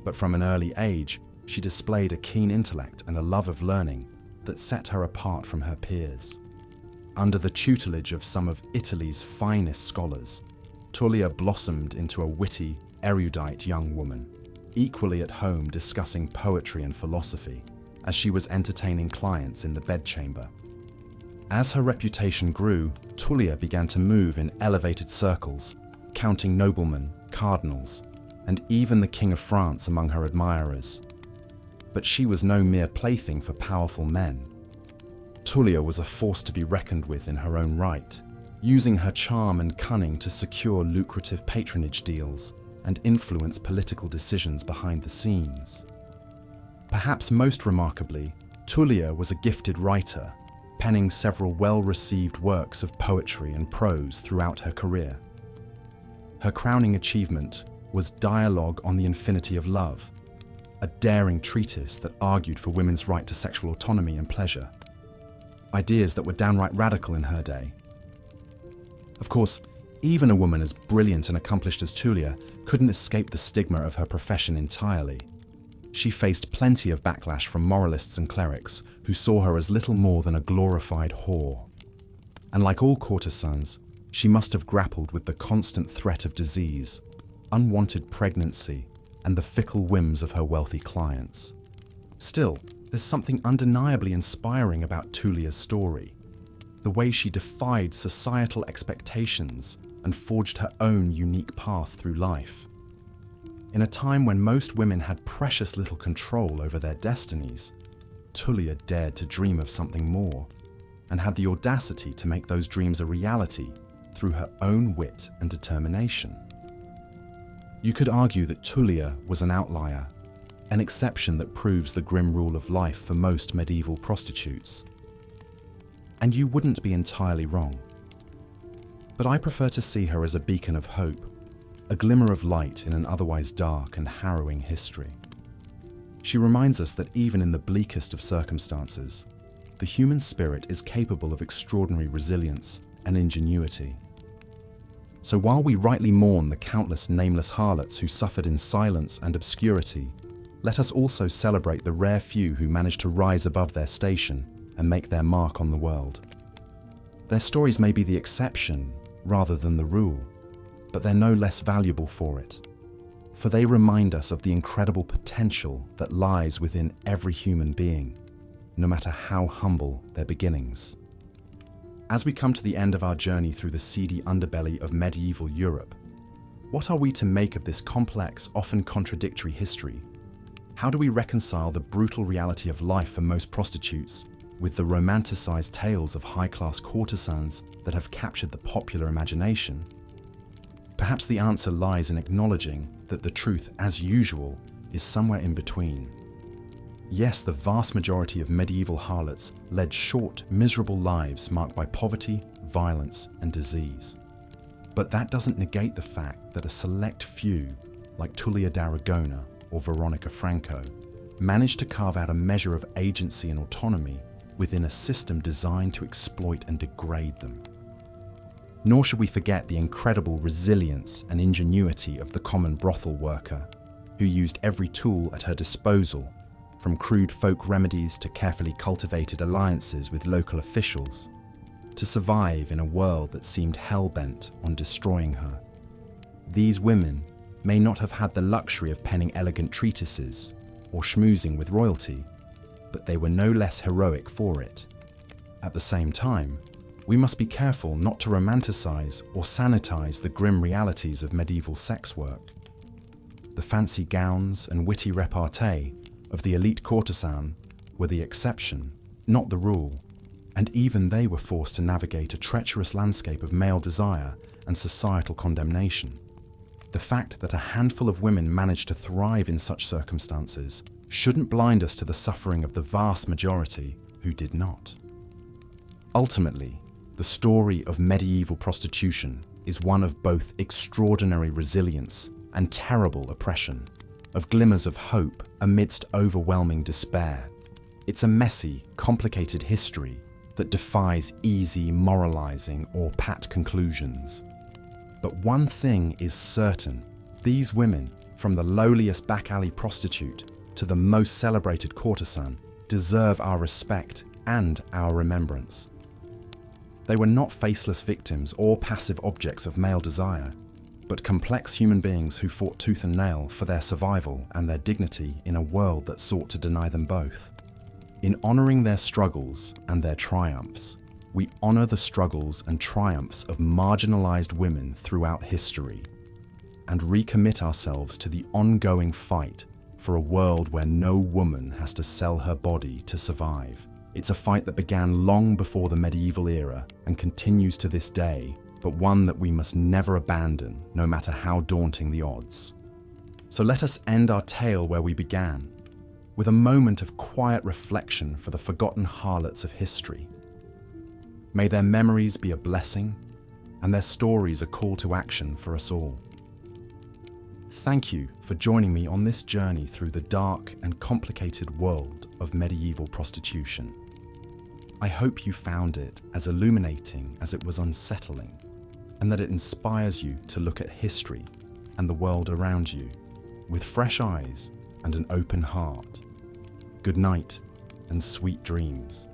But from an early age, she displayed a keen intellect and a love of learning that set her apart from her peers. Under the tutelage of some of Italy's finest scholars, Tullia blossomed into a witty, erudite young woman, equally at home discussing poetry and philosophy, as she was entertaining clients in the bedchamber. As her reputation grew, Tullia began to move in elevated circles, counting noblemen, cardinals, and even the King of France among her admirers. But she was no mere plaything for powerful men. Tullia was a force to be reckoned with in her own right, using her charm and cunning to secure lucrative patronage deals and influence political decisions behind the scenes. Perhaps most remarkably, Tullia was a gifted writer, penning several well-received works of poetry and prose throughout her career. Her crowning achievement was Dialogue on the Infinity of Love, a daring treatise that argued for women's right to sexual autonomy and pleasure, ideas that were downright radical in her day. Of course, even a woman as brilliant and accomplished as Tullia couldn't escape the stigma of her profession entirely. She faced plenty of backlash from moralists and clerics who saw her as little more than a glorified whore. And like all courtesans, she must have grappled with the constant threat of disease, unwanted pregnancy, and the fickle whims of her wealthy clients. Still, there's something undeniably inspiring about Tullia's story. The way she defied societal expectations and forged her own unique path through life. In a time when most women had precious little control over their destinies, Tullia dared to dream of something more, and had the audacity to make those dreams a reality through her own wit and determination. You could argue that Tullia was an outlier, an exception that proves the grim rule of life for most medieval prostitutes. And you wouldn't be entirely wrong. But I prefer to see her as a beacon of hope, a glimmer of light in an otherwise dark and harrowing history. She reminds us that even in the bleakest of circumstances, the human spirit is capable of extraordinary resilience and ingenuity. So while we rightly mourn the countless nameless harlots who suffered in silence and obscurity, let us also celebrate the rare few who managed to rise above their station and make their mark on the world. Their stories may be the exception rather than the rule, but they're no less valuable for it, for they remind us of the incredible potential that lies within every human being, no matter how humble their beginnings. As we come to the end of our journey through the seedy underbelly of medieval Europe, what are we to make of this complex, often contradictory history? How do we reconcile the brutal reality of life for most prostitutes with the romanticized tales of high-class courtesans that have captured the popular imagination? Perhaps the answer lies in acknowledging that the truth, as usual, is somewhere in between. Yes, the vast majority of medieval harlots led short, miserable lives marked by poverty, violence, and disease. But that doesn't negate the fact that a select few, like Tullia d'Aragona or Veronica Franco, managed to carve out a measure of agency and autonomy within a system designed to exploit and degrade them. Nor should we forget the incredible resilience and ingenuity of the common brothel worker, who used every tool at her disposal, from crude folk remedies to carefully cultivated alliances with local officials, to survive in a world that seemed hell-bent on destroying her. These women may not have had the luxury of penning elegant treatises or schmoozing with royalty, but they were no less heroic for it. At the same time, we must be careful not to romanticize or sanitize the grim realities of medieval sex work. The fancy gowns and witty repartee of the elite courtesan were the exception, not the rule, and even they were forced to navigate a treacherous landscape of male desire and societal condemnation. The fact that a handful of women managed to thrive in such circumstances shouldn't blind us to the suffering of the vast majority who did not. Ultimately, the story of medieval prostitution is one of both extraordinary resilience and terrible oppression, of glimmers of hope amidst overwhelming despair. It's a messy, complicated history that defies easy moralizing or pat conclusions. But one thing is certain: these women, from the lowliest back alley prostitute to the most celebrated courtesan, deserve our respect and our remembrance. They were not faceless victims or passive objects of male desire, but complex human beings who fought tooth and nail for their survival and their dignity in a world that sought to deny them both. In honoring their struggles and their triumphs, we honor the struggles and triumphs of marginalized women throughout history, and recommit ourselves to the ongoing fight for a world where no woman has to sell her body to survive. It's a fight that began long before the medieval era and continues to this day, but one that we must never abandon, no matter how daunting the odds. So let us end our tale where we began, with a moment of quiet reflection for the forgotten harlots of history. May their memories be a blessing, and their stories a call to action for us all. Thank you for joining me on this journey through the dark and complicated world of medieval prostitution. I hope you found it as illuminating as it was unsettling, and that it inspires you to look at history and the world around you with fresh eyes and an open heart. Good night and sweet dreams.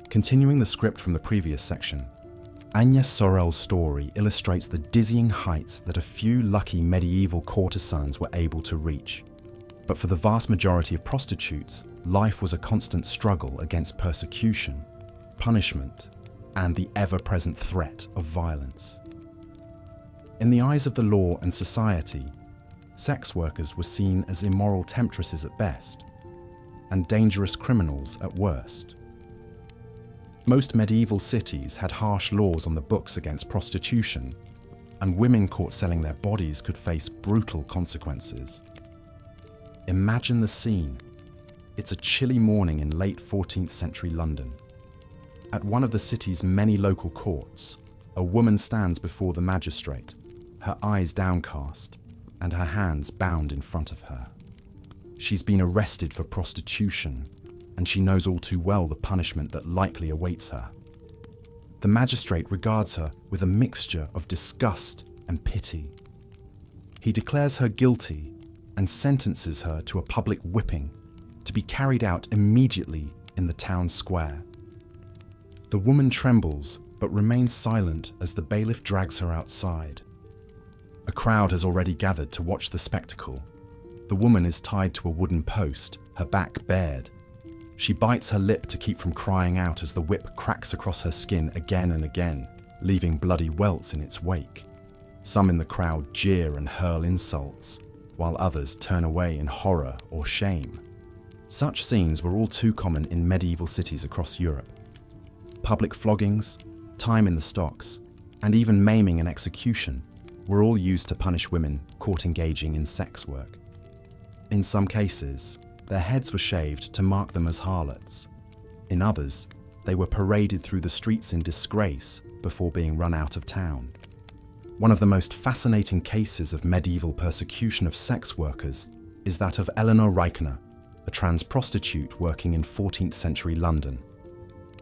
Continuing the script from the previous section, Agnes Sorel's story illustrates the dizzying heights that a few lucky medieval courtesans were able to reach. But for the vast majority of prostitutes, life was a constant struggle against persecution, punishment, and the ever-present threat of violence. In the eyes of the law and society, sex workers were seen as immoral temptresses at best, and dangerous criminals at worst. Most medieval cities had harsh laws on the books against prostitution, and women caught selling their bodies could face brutal consequences. Imagine the scene. It's a chilly morning in late 14th century London. At one of the city's many local courts, a woman stands before the magistrate, her eyes downcast and her hands bound in front of her. She's been arrested for prostitution, and she knows all too well the punishment that likely awaits her. The magistrate regards her with a mixture of disgust and pity. He declares her guilty and sentences her to a public whipping to be carried out immediately in the town square. The woman trembles but remains silent as the bailiff drags her outside. A crowd has already gathered to watch the spectacle. The woman is tied to a wooden post, her back bared. She bites her lip to keep from crying out as the whip cracks across her skin again and again, leaving bloody welts in its wake. Some in the crowd jeer and hurl insults, while others turn away in horror or shame. Such scenes were all too common in medieval cities across Europe. Public floggings, time in the stocks, and even maiming and execution were all used to punish women caught engaging in sex work. In some cases, their heads were shaved to mark them as harlots. In others, they were paraded through the streets in disgrace before being run out of town. One of the most fascinating cases of medieval persecution of sex workers is that of Eleanor Reichner, a trans prostitute working in 14th century London.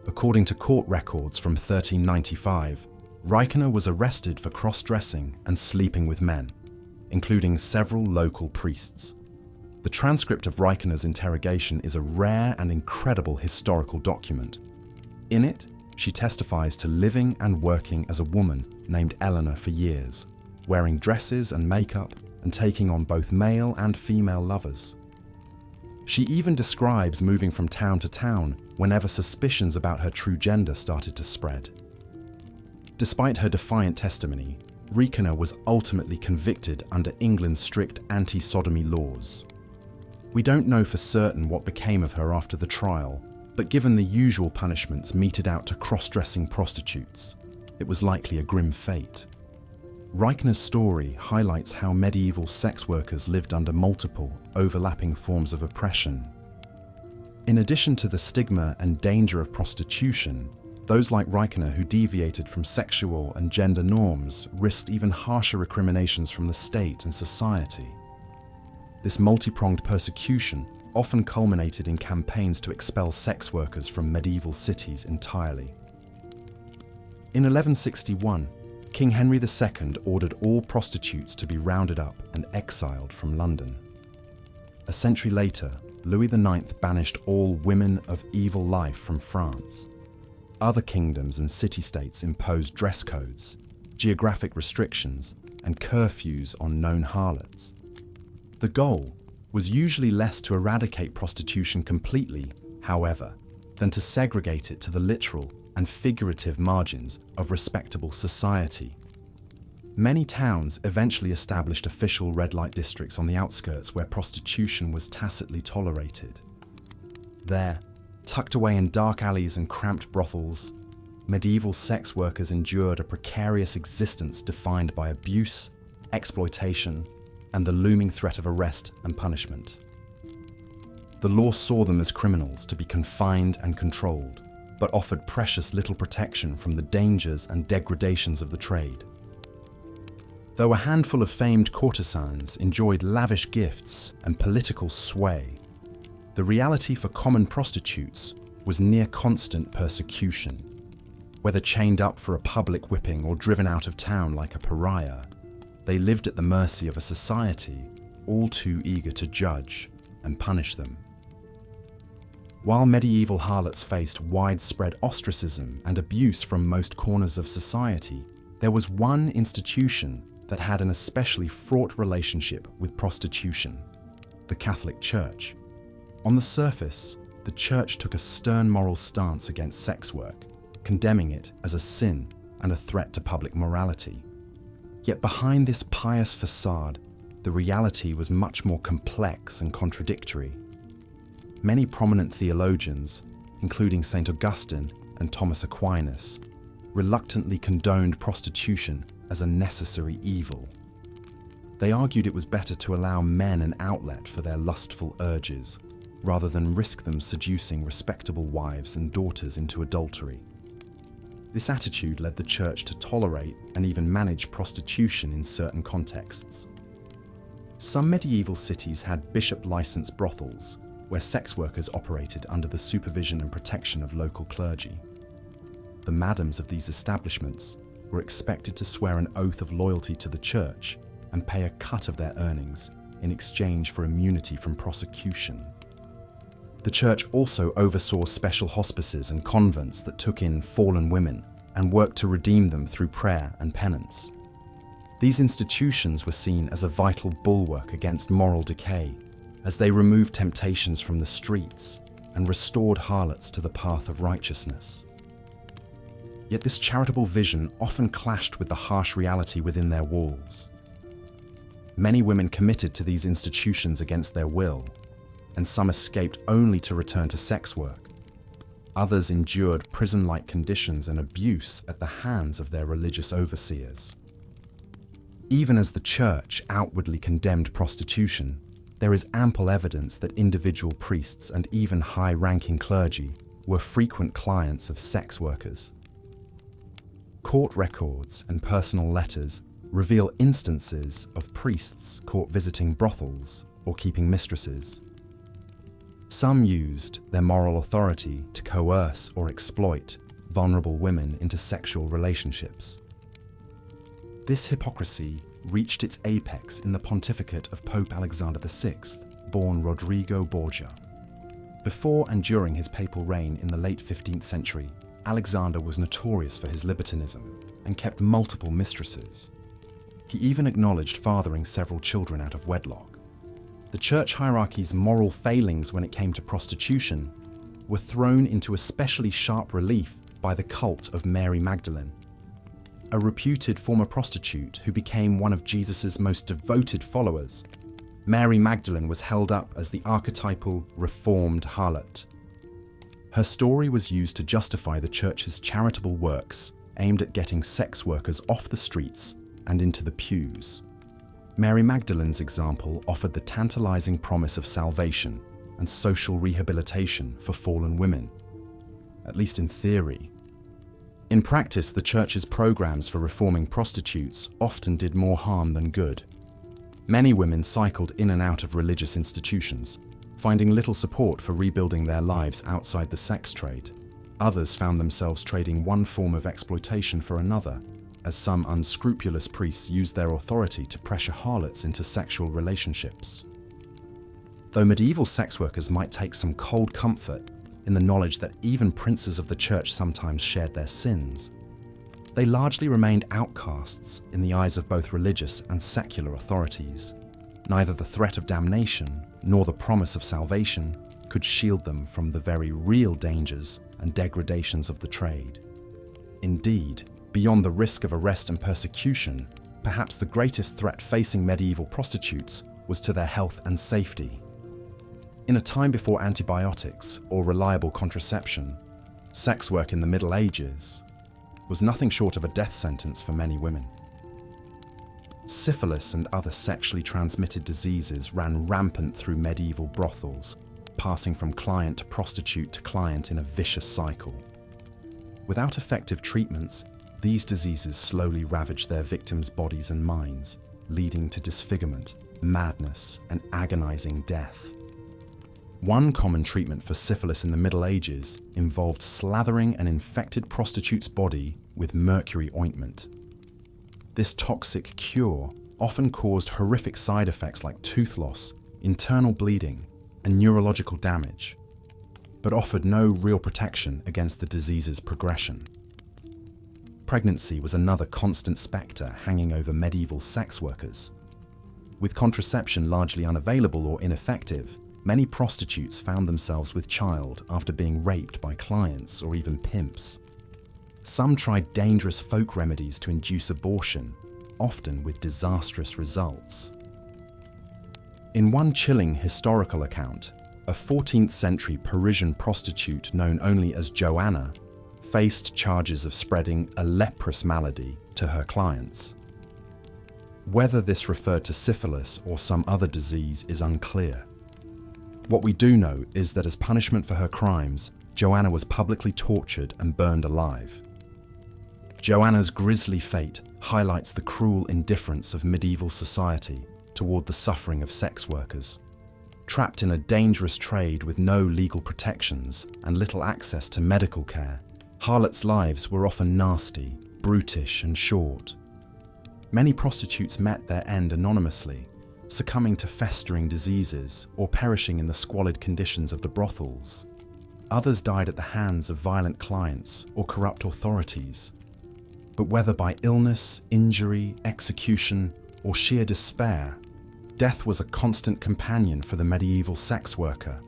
According to court records from 1395, Reichner was arrested for cross-dressing and sleeping with men, including several local priests. The transcript of Reichner's interrogation is a rare and incredible historical document. In it, she testifies to living and working as a woman named Eleanor for years, wearing dresses and makeup and taking on both male and female lovers. She even describes moving from town to town whenever suspicions about her true gender started to spread. Despite her defiant testimony, Reichner was ultimately convicted under England's strict anti-sodomy laws. We don't know for certain what became of her after the trial, but given the usual punishments meted out to cross-dressing prostitutes, it was likely a grim fate. Reichner's story highlights how medieval sex workers lived under multiple, overlapping forms of oppression. In addition to the stigma and danger of prostitution, those like Reichner who deviated from sexual and gender norms risked even harsher recriminations from the state and society. This multi-pronged persecution often culminated in campaigns to expel sex workers from medieval cities entirely. In 1161, King Henry II ordered all prostitutes to be rounded up and exiled from London. A century later, Louis IX banished all women of evil life from France. Other kingdoms and city-states imposed dress codes, geographic restrictions, and curfews on known harlots. The goal was usually less to eradicate prostitution completely, however, than to segregate it to the literal and figurative margins of respectable society. Many towns eventually established official red light districts on the outskirts where prostitution was tacitly tolerated. There, tucked away in dark alleys and cramped brothels, medieval sex workers endured a precarious existence defined by abuse, exploitation, and the looming threat of arrest and punishment. The law saw them as criminals to be confined and controlled, but offered precious little protection from the dangers and degradations of the trade. Though a handful of famed courtesans enjoyed lavish gifts and political sway, the reality for common prostitutes was near constant persecution. Whether chained up for a public whipping or driven out of town like a pariah, they lived at the mercy of a society all too eager to judge and punish them. While medieval harlots faced widespread ostracism and abuse from most corners of society, there was one institution that had an especially fraught relationship with prostitution: the Catholic Church. On the surface, the Church took a stern moral stance against sex work, condemning it as a sin and a threat to public morality. Yet behind this pious facade, the reality was much more complex and contradictory. Many prominent theologians, including St. Augustine and Thomas Aquinas, reluctantly condoned prostitution as a necessary evil. They argued it was better to allow men an outlet for their lustful urges, rather than risk them seducing respectable wives and daughters into adultery. This attitude led the Church to tolerate and even manage prostitution in certain contexts. Some medieval cities had bishop-licensed brothels, where sex workers operated under the supervision and protection of local clergy. The madams of these establishments were expected to swear an oath of loyalty to the Church and pay a cut of their earnings in exchange for immunity from prosecution. The Church also oversaw special hospices and convents that took in fallen women and worked to redeem them through prayer and penance. These institutions were seen as a vital bulwark against moral decay, as they removed temptations from the streets and restored harlots to the path of righteousness. Yet this charitable vision often clashed with the harsh reality within their walls. Many women committed to these institutions against their will, and some escaped only to return to sex work. Others endured prison-like conditions and abuse at the hands of their religious overseers. Even as the Church outwardly condemned prostitution, there is ample evidence that individual priests and even high-ranking clergy were frequent clients of sex workers. Court records and personal letters reveal instances of priests caught visiting brothels or keeping mistresses. Some used their moral authority to coerce or exploit vulnerable women into sexual relationships. This hypocrisy reached its apex in the pontificate of Pope Alexander VI, born Rodrigo Borgia. Before and during his papal reign in the late 15th century, Alexander was notorious for his libertinism and kept multiple mistresses. He even acknowledged fathering several children out of wedlock. The church hierarchy's moral failings when it came to prostitution were thrown into especially sharp relief by the cult of Mary Magdalene, a reputed former prostitute who became one of Jesus' most devoted followers. Mary Magdalene was held up as the archetypal reformed harlot. Her story was used to justify the church's charitable works aimed at getting sex workers off the streets and into the pews. Mary Magdalene's example offered the tantalizing promise of salvation and social rehabilitation for fallen women, at least in theory. In practice, the church's programs for reforming prostitutes often did more harm than good. Many women cycled in and out of religious institutions, finding little support for rebuilding their lives outside the sex trade. Others found themselves trading one form of exploitation for another, as some unscrupulous priests used their authority to pressure harlots into sexual relationships. Though medieval sex workers might take some cold comfort in the knowledge that even princes of the church sometimes shared their sins, they largely remained outcasts in the eyes of both religious and secular authorities. Neither the threat of damnation nor the promise of salvation could shield them from the very real dangers and degradations of the trade. Indeed, beyond the risk of arrest and persecution, perhaps the greatest threat facing medieval prostitutes was to their health and safety. In a time before antibiotics or reliable contraception, sex work in the Middle Ages was nothing short of a death sentence for many women. Syphilis and other sexually transmitted diseases ran rampant through medieval brothels, passing from client to prostitute to client in a vicious cycle. Without effective treatments, these diseases slowly ravaged their victims' bodies and minds, leading to disfigurement, madness, and agonizing death. One common treatment for syphilis in the Middle Ages involved slathering an infected prostitute's body with mercury ointment. This toxic cure often caused horrific side effects like tooth loss, internal bleeding, and neurological damage, but offered no real protection against the disease's progression. Pregnancy was another constant spectre hanging over medieval sex workers. With contraception largely unavailable or ineffective, many prostitutes found themselves with child after being raped by clients or even pimps. Some tried dangerous folk remedies to induce abortion, often with disastrous results. In one chilling historical account, a 14th century Parisian prostitute known only as Joanna faced charges of spreading a leprous malady to her clients. Whether this referred to syphilis or some other disease is unclear. What we do know is that as punishment for her crimes, Joanna was publicly tortured and burned alive. Joanna's grisly fate highlights the cruel indifference of medieval society toward the suffering of sex workers. Trapped in a dangerous trade with no legal protections and little access to medical care, harlots' lives were often nasty, brutish, and short. Many prostitutes met their end anonymously, succumbing to festering diseases or perishing in the squalid conditions of the brothels. Others died at the hands of violent clients or corrupt authorities. But whether by illness, injury, execution, or sheer despair, death was a constant companion for the medieval sex worker.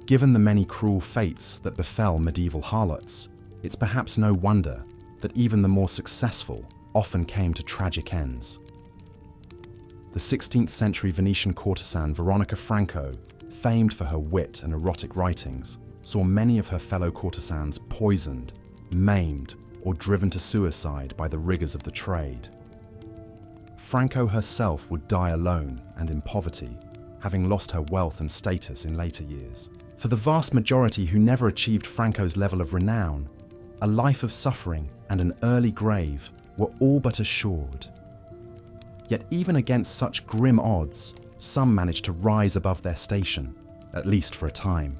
Given the many cruel fates that befell medieval harlots, it's perhaps no wonder that even the more successful often came to tragic ends. The 16th century Venetian courtesan Veronica Franco, famed for her wit and erotic writings, saw many of her fellow courtesans poisoned, maimed, or driven to suicide by the rigors of the trade. Franco herself would die alone and in poverty, having lost her wealth and status in later years. For the vast majority who never achieved Franco's level of renown, a life of suffering and an early grave were all but assured. Yet even against such grim odds, some managed to rise above their station, at least for a time.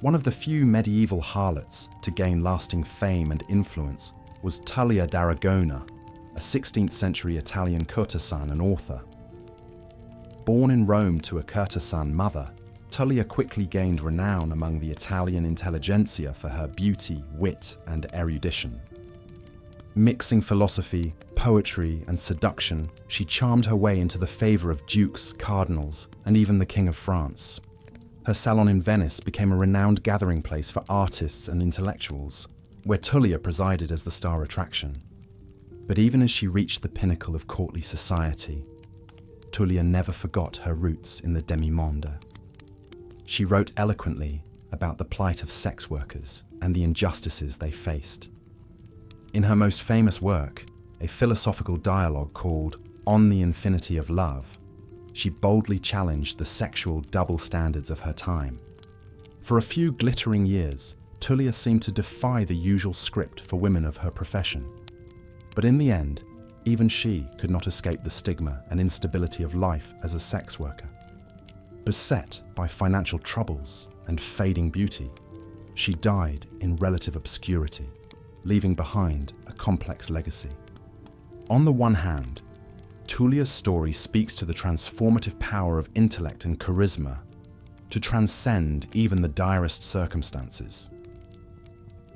One of the few medieval harlots to gain lasting fame and influence was Tullia d'Aragona, a 16th century Italian courtesan and author. Born in Rome to a courtesan mother, Tullia quickly gained renown among the Italian intelligentsia for her beauty, wit, and erudition. Mixing philosophy, poetry, and seduction, she charmed her way into the favor of dukes, cardinals, and even the King of France. Her salon in Venice became a renowned gathering place for artists and intellectuals, where Tullia presided as the star attraction. But even as she reached the pinnacle of courtly society, Tullia never forgot her roots in the demi-monde. She wrote eloquently about the plight of sex workers and the injustices they faced. In her most famous work, a philosophical dialogue called On the Infinity of Love, she boldly challenged the sexual double standards of her time. For a few glittering years, Tullia seemed to defy the usual script for women of her profession. But in the end, even she could not escape the stigma and instability of life as a sex worker. Beset by financial troubles and fading beauty, she died in relative obscurity, leaving behind a complex legacy. On the one hand, Tullia's story speaks to the transformative power of intellect and charisma to transcend even the direst circumstances.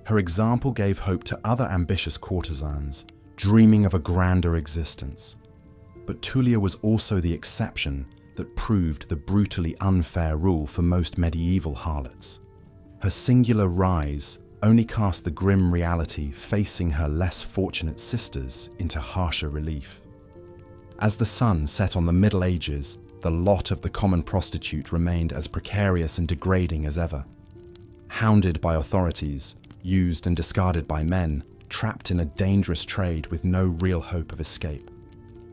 Her example gave hope to other ambitious courtesans dreaming of a grander existence. But Tullia was also the exception that proved the brutally unfair rule for most medieval harlots. Her singular rise only cast the grim reality facing her less fortunate sisters into harsher relief. As the sun set on the Middle Ages, the lot of the common prostitute remained as precarious and degrading as ever. Hounded by authorities, used and discarded by men, trapped in a dangerous trade with no real hope of escape.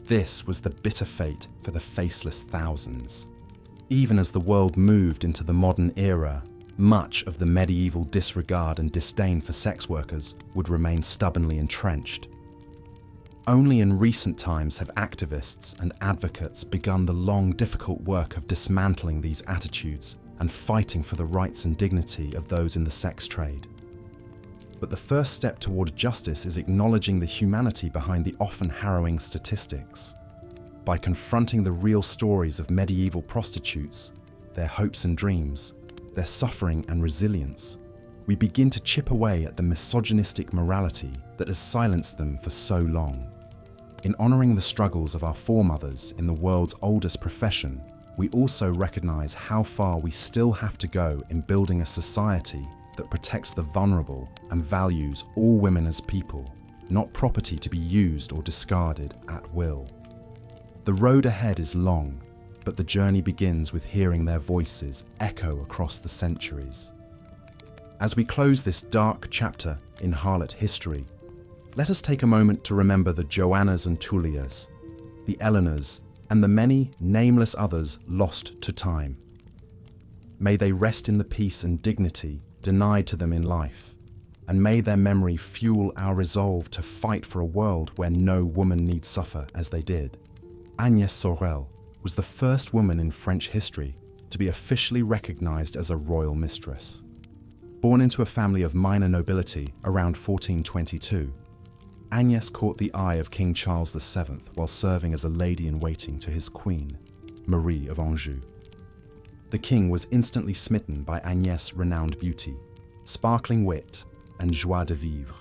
This was the bitter fate for the faceless thousands. Even as the world moved into the modern era, much of the medieval disregard and disdain for sex workers would remain stubbornly entrenched. Only in recent times have activists and advocates begun the long, difficult work of dismantling these attitudes and fighting for the rights and dignity of those in the sex trade. But the first step toward justice is acknowledging the humanity behind the often harrowing statistics. By confronting the real stories of medieval prostitutes, their hopes and dreams, their suffering and resilience, we begin to chip away at the misogynistic morality that has silenced them for so long. In honoring the struggles of our foremothers in the world's oldest profession, we also recognize how far we still have to go in building a society that protects the vulnerable and values all women as people, not property to be used or discarded at will. The road ahead is long, but the journey begins with hearing their voices echo across the centuries. As we close this dark chapter in harlot history, let us take a moment to remember the Joannas and Tullias, the Eleanors, and the many nameless others lost to time. May they rest in the peace and dignity denied to them in life, and may their memory fuel our resolve to fight for a world where no woman need suffer as they did. Agnès Sorel was the first woman in French history to be officially recognized as a royal mistress. Born into a family of minor nobility around 1422, Agnès caught the eye of King Charles VII while serving as a lady-in-waiting to his queen, Marie of Anjou. The king was instantly smitten by Agnès' renowned beauty, sparkling wit, and joie de vivre.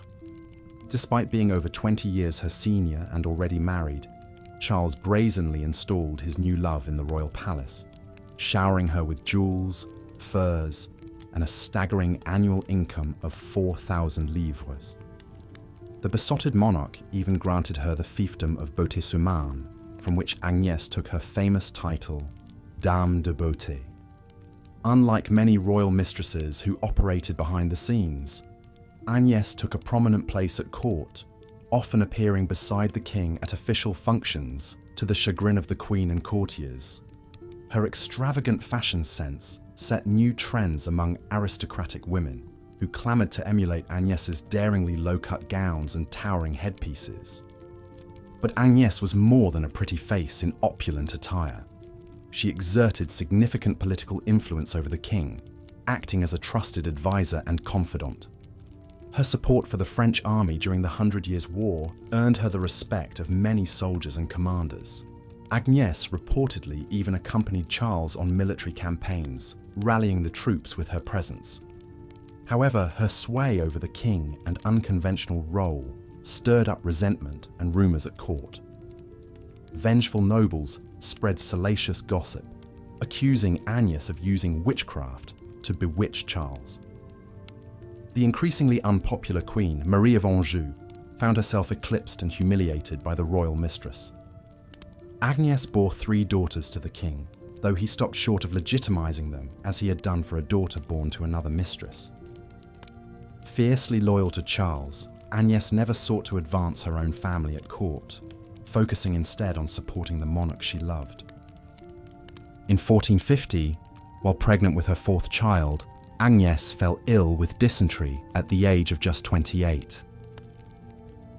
Despite being over 20 years her senior and already married, Charles brazenly installed his new love in the royal palace, showering her with jewels, furs, and a staggering annual income of 4,000 livres. The besotted monarch even granted her the fiefdom of Beauté-sur-Marne, from which Agnès took her famous title, Dame de Beauté. Unlike many royal mistresses who operated behind the scenes, Agnès took a prominent place at court, often appearing beside the king at official functions to the chagrin of the queen and courtiers. Her extravagant fashion sense set new trends among aristocratic women who clamored to emulate Agnès' daringly low-cut gowns and towering headpieces. But Agnès was more than a pretty face in opulent attire. She exerted significant political influence over the king, acting as a trusted advisor and confidant. Her support for the French army during the 100 Years' War earned her the respect of many soldiers and commanders. Agnès reportedly even accompanied Charles on military campaigns, rallying the troops with her presence. However, her sway over the king and unconventional role stirred up resentment and rumors at court. Vengeful nobles spread salacious gossip, accusing Agnès of using witchcraft to bewitch Charles. The increasingly unpopular queen, Marie of Anjou, found herself eclipsed and humiliated by the royal mistress. Agnès bore 3 daughters to the king, though he stopped short of legitimizing them as he had done for a daughter born to another mistress. Fiercely loyal to Charles, Agnès never sought to advance her own family at court, focusing instead on supporting the monarch she loved. In 1450, while pregnant with her 4th child, Agnès fell ill with dysentery at the age of just 28.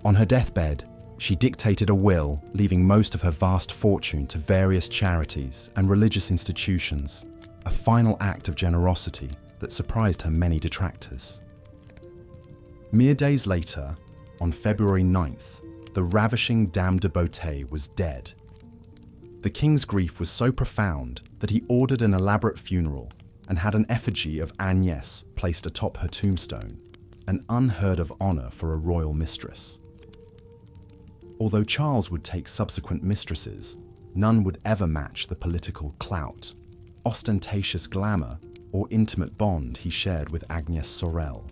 On her deathbed, she dictated a will, leaving most of her vast fortune to various charities and religious institutions, a final act of generosity that surprised her many detractors. Mere days later, on February 9th, the ravishing Dame de Beauté was dead. The king's grief was so profound that he ordered an elaborate funeral and had an effigy of Agnès placed atop her tombstone, an unheard of honor for a royal mistress. Although Charles would take subsequent mistresses, none would ever match the political clout, ostentatious glamour, or intimate bond he shared with Agnès Sorel.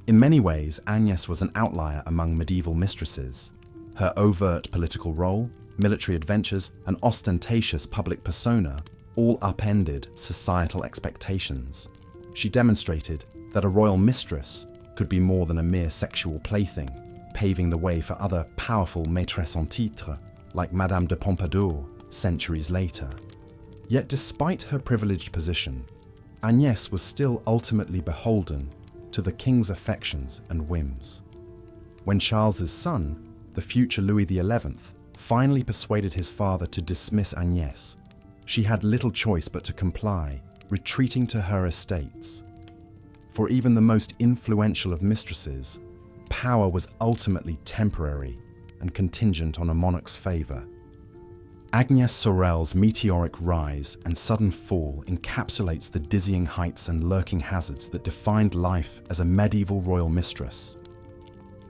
In many ways, Agnès was an outlier among medieval mistresses. Her overt political role, military adventures, and ostentatious public persona all upended societal expectations. She demonstrated that a royal mistress could be more than a mere sexual plaything, paving the way for other powerful maîtresses en titre like Madame de Pompadour centuries later. Yet despite her privileged position, Agnès was still ultimately beholden to the king's affections and whims. When Charles's son, the future Louis XI, finally persuaded his father to dismiss Agnès, she had little choice but to comply, retreating to her estates. For even the most influential of mistresses, power was ultimately temporary and contingent on a monarch's favour. Agnès Sorel's meteoric rise and sudden fall encapsulates the dizzying heights and lurking hazards that defined life as a medieval royal mistress.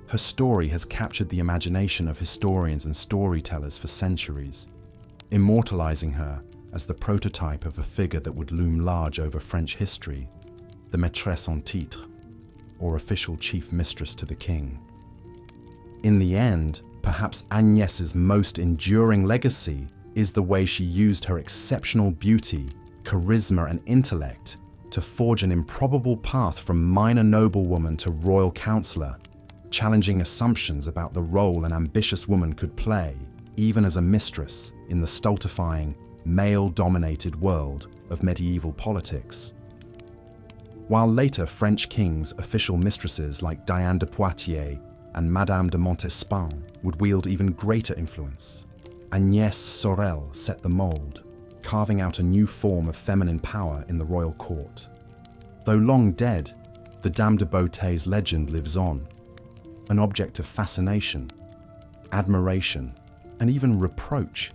Her story has captured the imagination of historians and storytellers for centuries, immortalizing her as the prototype of a figure that would loom large over French history, the maîtresse en titre, or official chief mistress to the king. In the end, perhaps Agnès's most enduring legacy is the way she used her exceptional beauty, charisma, and intellect to forge an improbable path from minor noblewoman to royal counselor, challenging assumptions about the role an ambitious woman could play, even as a mistress, in the stultifying, male-dominated world of medieval politics. While later French kings' official mistresses like Diane de Poitiers and Madame de Montespan would wield even greater influence, Agnès Sorel set the mold, carving out a new form of feminine power in the royal court. Though long dead, the Dame de Beauté's legend lives on, an object of fascination, admiration, and even reproach.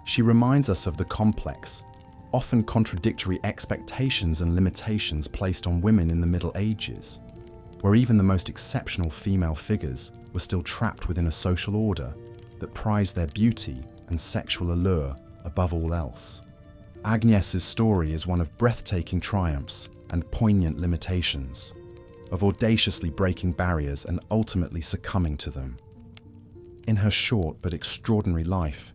She reminds us of the complex, often contradictory expectations and limitations placed on women in the Middle Ages, where even the most exceptional female figures were still trapped within a social order that prized their beauty and sexual allure above all else. Agnès's story is one of breathtaking triumphs and poignant limitations, of audaciously breaking barriers and ultimately succumbing to them. In her short but extraordinary life,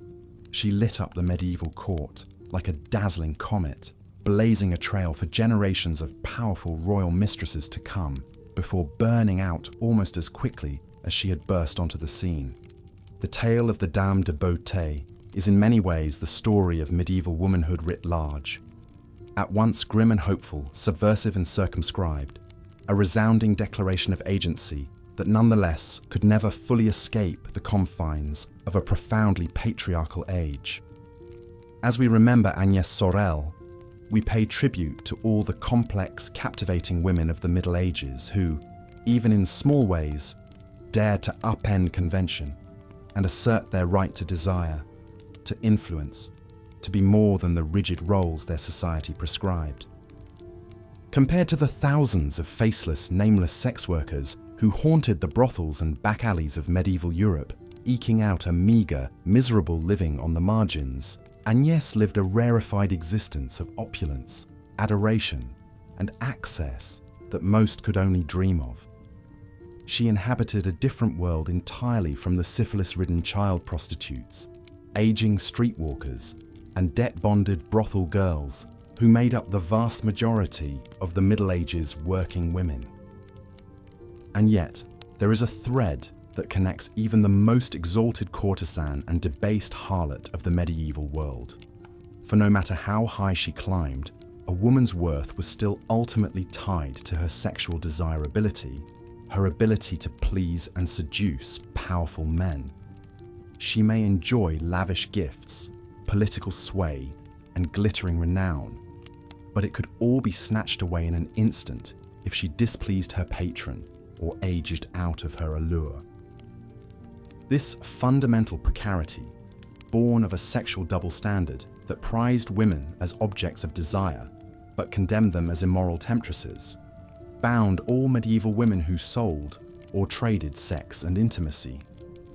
she lit up the medieval court like a dazzling comet, blazing a trail for generations of powerful royal mistresses to come, before burning out almost as quickly as she had burst onto the scene. The tale of the Dame de Beauté is in many ways the story of medieval womanhood writ large. At once grim and hopeful, subversive and circumscribed, a resounding declaration of agency that nonetheless could never fully escape the confines of a profoundly patriarchal age. As we remember Agnès Sorel, we pay tribute to all the complex, captivating women of the Middle Ages who, even in small ways, dared to upend convention and assert their right to desire, to influence, to be more than the rigid roles their society prescribed. Compared to the thousands of faceless, nameless sex workers who haunted the brothels and back alleys of medieval Europe, eking out a meagre, miserable living on the margins, Agnès lived a rarefied existence of opulence, adoration, and access that most could only dream of. She inhabited a different world entirely from the syphilis-ridden child prostitutes, aging streetwalkers, and debt-bonded brothel girls who made up the vast majority of the Middle Ages' working women. And yet, there is a thread that connects even the most exalted courtesan and debased harlot of the medieval world. For no matter how high she climbed, a woman's worth was still ultimately tied to her sexual desirability, her ability to please and seduce powerful men. She may enjoy lavish gifts, political sway, and glittering renown, but it could all be snatched away in an instant if she displeased her patron or aged out of her allure. This fundamental precarity, born of a sexual double standard that prized women as objects of desire, but condemned them as immoral temptresses, bound all medieval women who sold or traded sex and intimacy,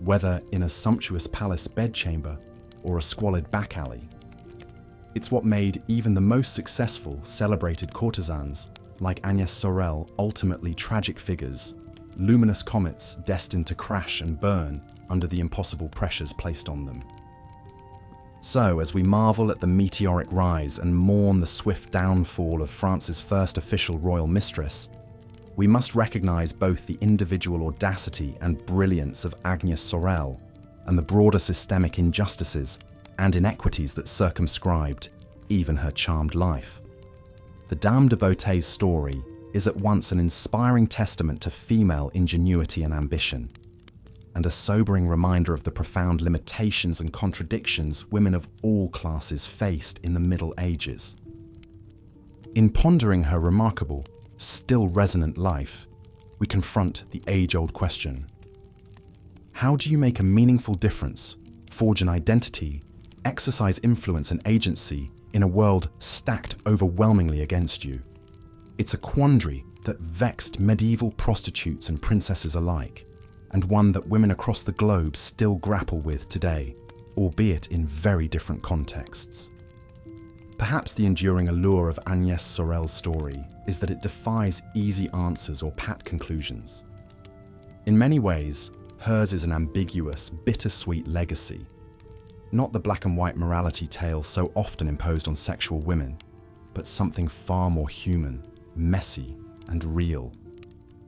whether in a sumptuous palace bedchamber or a squalid back alley. It's what made even the most successful, celebrated courtesans like Agnès Sorel ultimately tragic figures, luminous comets destined to crash and burn under the impossible pressures placed on them. So, as we marvel at the meteoric rise and mourn the swift downfall of France's first official royal mistress, we must recognise both the individual audacity and brilliance of Agnès Sorel and the broader systemic injustices and inequities that circumscribed even her charmed life. The Dame de Beauté's story is at once an inspiring testament to female ingenuity and ambition, and a sobering reminder of the profound limitations and contradictions women of all classes faced in the Middle Ages. In pondering her remarkable, still resonant life, we confront the age-old question: how do you make a meaningful difference, forge an identity, exercise influence and agency in a world stacked overwhelmingly against you? It's a quandary that vexed medieval prostitutes and princesses alike, and one that women across the globe still grapple with today, albeit in very different contexts. Perhaps the enduring allure of Agnès Sorel's story is that it defies easy answers or pat conclusions. In many ways, hers is an ambiguous, bittersweet legacy, not the black and white morality tale so often imposed on sexual women, but something far more human, messy, and real.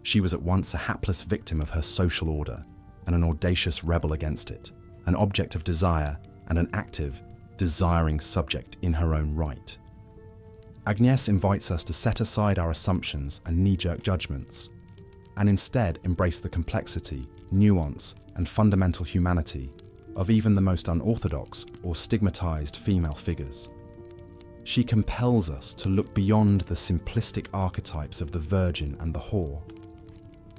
She was at once a hapless victim of her social order and an audacious rebel against it, an object of desire and an active, desiring subject in her own right. Agnès invites us to set aside our assumptions and knee-jerk judgments, and instead embrace the complexity, nuance, and fundamental humanity of even the most unorthodox or stigmatized female figures. She compels us to look beyond the simplistic archetypes of the virgin and the whore,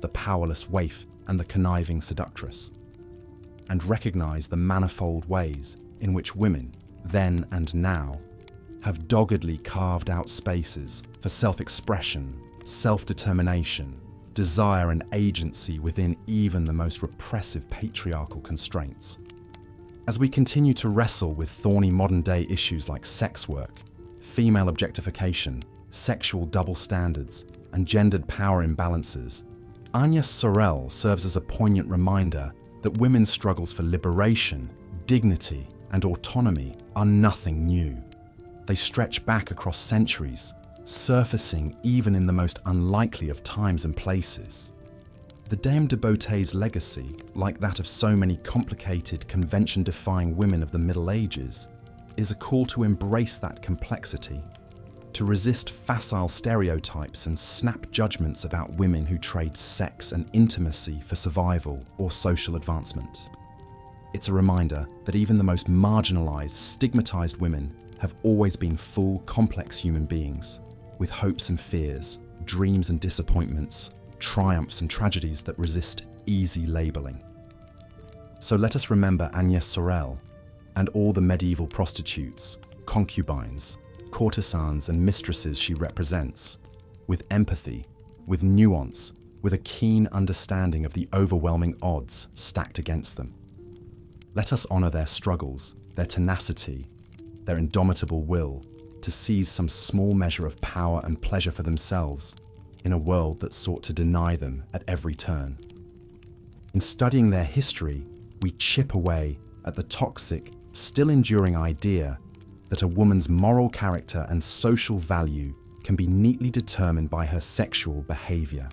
the powerless waif and the conniving seductress, and recognize the manifold ways in which women, then and now, have doggedly carved out spaces for self-expression, self-determination, desire and agency within even the most repressive patriarchal constraints. As we continue to wrestle with thorny modern-day issues like sex work, female objectification, sexual double standards, and gendered power imbalances, Agnès Sorel serves as a poignant reminder that women's struggles for liberation, dignity, and autonomy are nothing new. They stretch back across centuries, surfacing even in the most unlikely of times and places. The Dame de Beauté's legacy, like that of so many complicated, convention-defying women of the Middle Ages, is a call to embrace that complexity, to resist facile stereotypes and snap judgments about women who trade sex and intimacy for survival or social advancement. It's a reminder that even the most marginalized, stigmatized women have always been full, complex human beings, with hopes and fears, dreams and disappointments, triumphs and tragedies that resist easy labeling. So let us remember Agnès Sorel and all the medieval prostitutes, concubines, courtesans and mistresses she represents, with empathy, with nuance, with a keen understanding of the overwhelming odds stacked against them. Let us honor their struggles, their tenacity, their indomitable will to seize some small measure of power and pleasure for themselves in a world that sought to deny them at every turn. In studying their history, we chip away at the toxic, still enduring idea that a woman's moral character and social value can be neatly determined by her sexual behavior.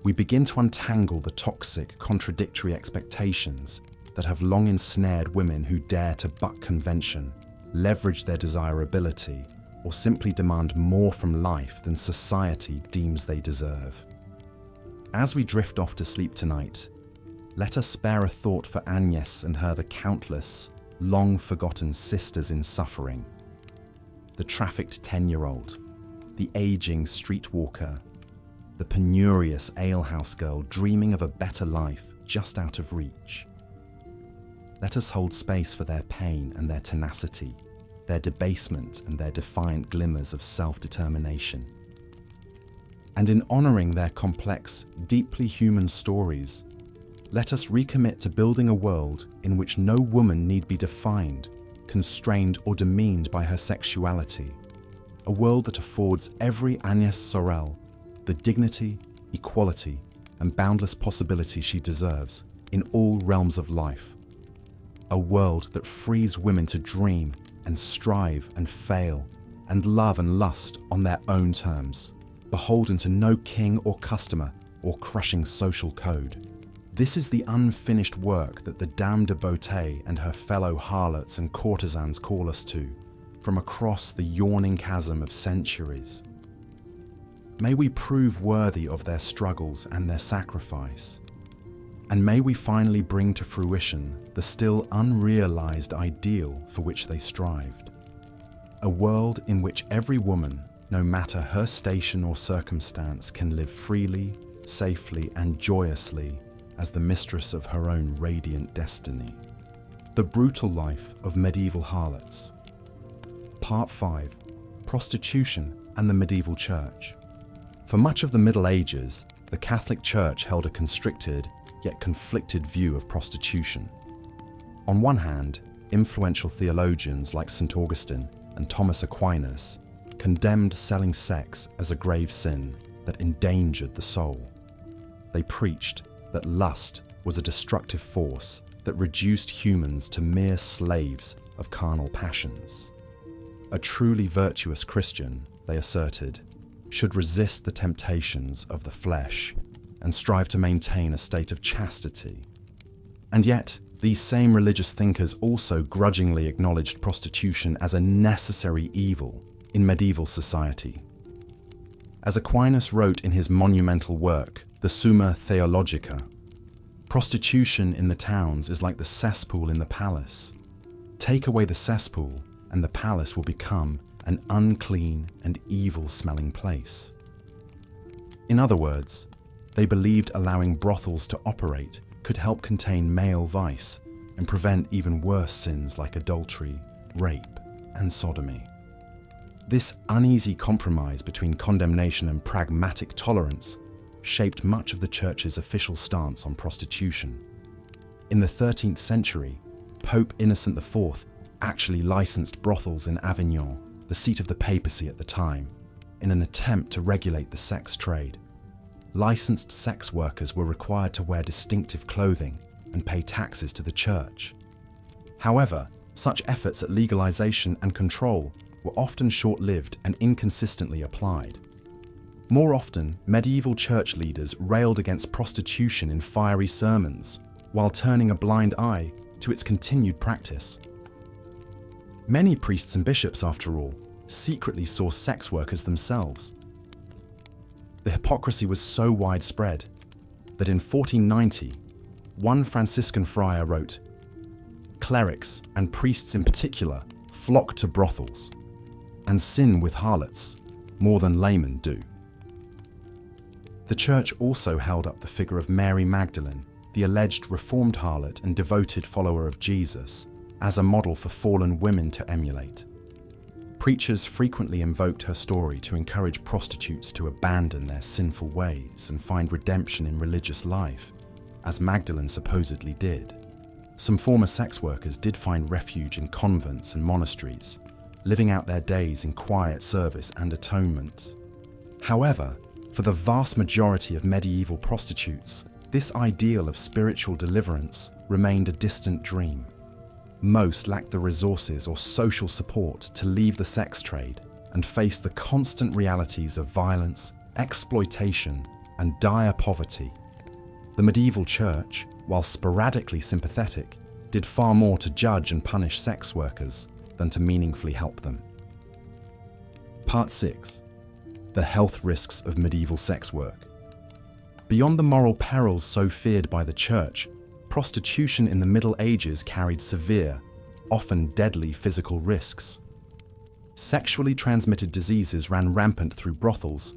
We begin to untangle the toxic, contradictory expectations that have long ensnared women who dare to buck convention, leverage their desirability, or simply demand more from life than society deems they deserve. As we drift off to sleep tonight, let us spare a thought for Agnès and her the countless, long-forgotten sisters in suffering. The trafficked 10-year-old, the aging streetwalker, the penurious alehouse girl dreaming of a better life just out of reach. Let us hold space for their pain and their tenacity, their debasement and their defiant glimmers of self-determination. And in honoring their complex, deeply human stories, let us recommit to building a world in which no woman need be defined, constrained or demeaned by her sexuality. A world that affords every Agnès Sorel the dignity, equality and boundless possibility she deserves in all realms of life. A world that frees women to dream and strive and fail and love and lust on their own terms, beholden to no king or customer or crushing social code. This is the unfinished work that the Dame de Beauté and her fellow harlots and courtesans call us to, from across the yawning chasm of centuries. May we prove worthy of their struggles and their sacrifice, and may we finally bring to fruition the still unrealized ideal for which they strived. A world in which every woman, no matter her station or circumstance, can live freely, safely, and joyously as the mistress of her own radiant destiny. The brutal life of medieval harlots. Part 5. Prostitution and the medieval church. For much of the Middle Ages, the Catholic Church held a constricted yet conflicted view of prostitution. On one hand, influential theologians like St. Augustine and Thomas Aquinas condemned selling sex as a grave sin that endangered the soul. They preached that lust was a destructive force that reduced humans to mere slaves of carnal passions. A truly virtuous Christian, they asserted, should resist the temptations of the flesh and strive to maintain a state of chastity. And yet, these same religious thinkers also grudgingly acknowledged prostitution as a necessary evil in medieval society. As Aquinas wrote in his monumental work, the Summa Theologica, prostitution in the towns is like the cesspool in the palace. Take away the cesspool, and the palace will become an unclean and evil-smelling place. In other words, they believed allowing brothels to operate could help contain male vice and prevent even worse sins like adultery, rape, and sodomy. This uneasy compromise between condemnation and pragmatic tolerance shaped much of the Church's official stance on prostitution. In the 13th century, Pope Innocent IV actually licensed brothels in Avignon, the seat of the papacy at the time, in an attempt to regulate the sex trade. Licensed sex workers were required to wear distinctive clothing and pay taxes to the Church. However, such efforts at legalization and control were often short-lived and inconsistently applied. More often, medieval church leaders railed against prostitution in fiery sermons, while turning a blind eye to its continued practice. Many priests and bishops, after all, secretly saw sex workers themselves. The hypocrisy was so widespread that in 1490, one Franciscan friar wrote, "Clerics, and priests in particular, flock to brothels, and sin with harlots more than laymen do." The Church also held up the figure of Mary Magdalene, the alleged reformed harlot and devoted follower of Jesus, as a model for fallen women to emulate. Preachers frequently invoked her story to encourage prostitutes to abandon their sinful ways and find redemption in religious life, as Magdalene supposedly did. Some former sex workers did find refuge in convents and monasteries, living out their days in quiet service and atonement. However, for the vast majority of medieval prostitutes, this ideal of spiritual deliverance remained a distant dream. Most lacked the resources or social support to leave the sex trade and face the constant realities of violence, exploitation, and dire poverty. The medieval church, while sporadically sympathetic, did far more to judge and punish sex workers than to meaningfully help them. Part 6. The health risks of medieval sex work. Beyond the moral perils so feared by the church, prostitution in the Middle Ages carried severe, often deadly physical risks. Sexually transmitted diseases ran rampant through brothels,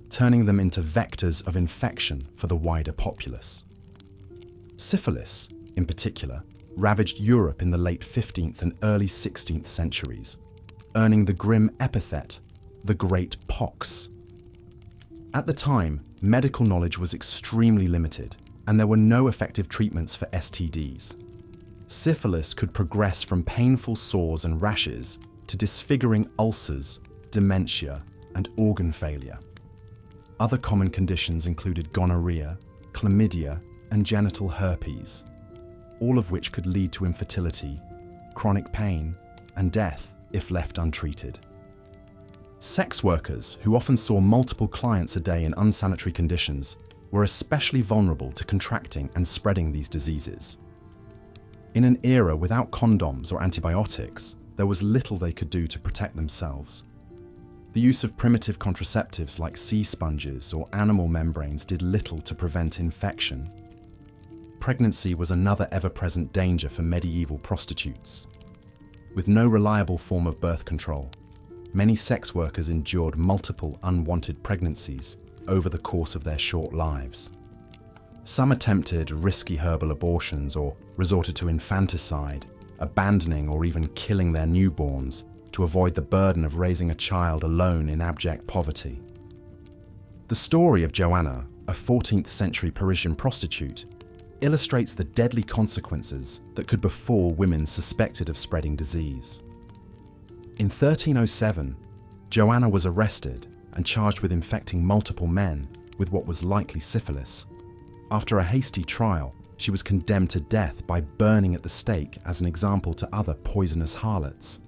turning them into vectors of infection for the wider populace. Syphilis, in particular, ravaged Europe in the late 15th and early 16th centuries, earning the grim epithet, the Great Pox. At the time, medical knowledge was extremely limited, and there were no effective treatments for STDs. Syphilis could progress from painful sores and rashes to disfiguring ulcers, dementia, and organ failure. Other common conditions included gonorrhea, chlamydia, and genital herpes, all of which could lead to infertility, chronic pain, and death if left untreated. Sex workers, who often saw multiple clients a day in unsanitary conditions, were especially vulnerable to contracting and spreading these diseases. In an era without condoms or antibiotics, there was little they could do to protect themselves. The use of primitive contraceptives like sea sponges or animal membranes did little to prevent infection. Pregnancy was another ever-present danger for medieval prostitutes. With no reliable form of birth control, many sex workers endured multiple unwanted pregnancies over the course of their short lives. Some attempted risky herbal abortions or resorted to infanticide, abandoning or even killing their newborns to avoid the burden of raising a child alone in abject poverty. The story of Joanna, a 14th century Parisian prostitute, illustrates the deadly consequences that could befall women suspected of spreading disease. In 1307, Joanna was arrested and charged with infecting multiple men with what was likely syphilis. After a hasty trial, she was condemned to death by burning at the stake as an example to other poisonous harlots.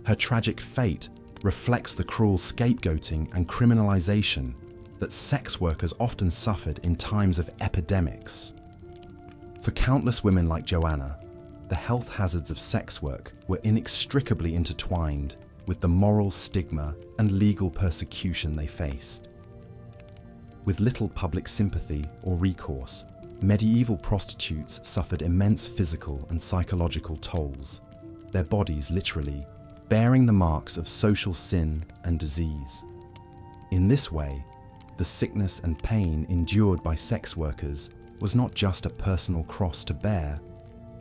Her tragic fate reflects the cruel scapegoating and criminalization that sex workers often suffered in times of epidemics. For countless women like Joanna, the health hazards of sex work were inextricably intertwined with the moral stigma and legal persecution they faced. With little public sympathy or recourse, medieval prostitutes suffered immense physical and psychological tolls, their bodies literally bearing the marks of social sin and disease. In this way, the sickness and pain endured by sex workers was not just a personal cross to bear,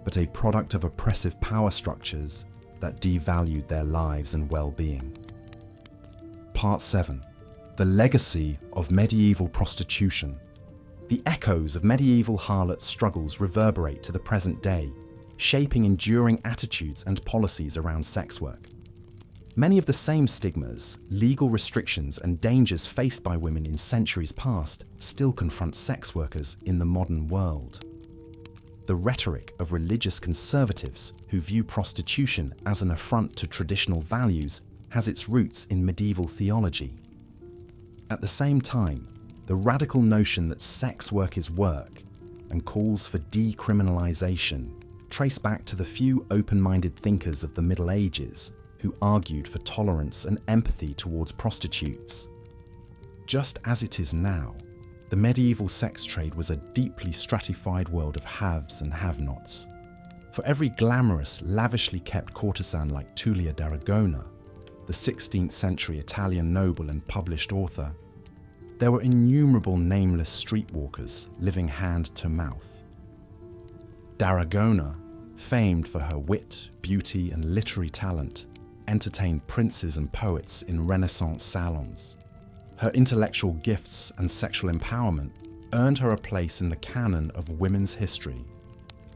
but a product of oppressive power structures that devalued their lives and well-being. Part 7. The legacy of medieval prostitution. The echoes of medieval harlot struggles reverberate to the present day, shaping enduring attitudes and policies around sex work. Many of the same stigmas, legal restrictions, and dangers faced by women in centuries past still confront sex workers in the modern world. The rhetoric of religious conservatives who view prostitution as an affront to traditional values has its roots in medieval theology. At the same time, the radical notion that sex work is work and calls for decriminalization trace back to the few open-minded thinkers of the Middle Ages who argued for tolerance and empathy towards prostitutes. Just as it is now, the medieval sex trade was a deeply stratified world of haves and have-nots. For every glamorous, lavishly kept courtesan like Tullia d'Aragona, the 16th century Italian noble and published author, there were innumerable nameless streetwalkers living hand to mouth. D'Aragona, famed for her wit, beauty, and literary talent, entertained princes and poets in Renaissance salons. Her intellectual gifts and sexual empowerment earned her a place in the canon of women's history.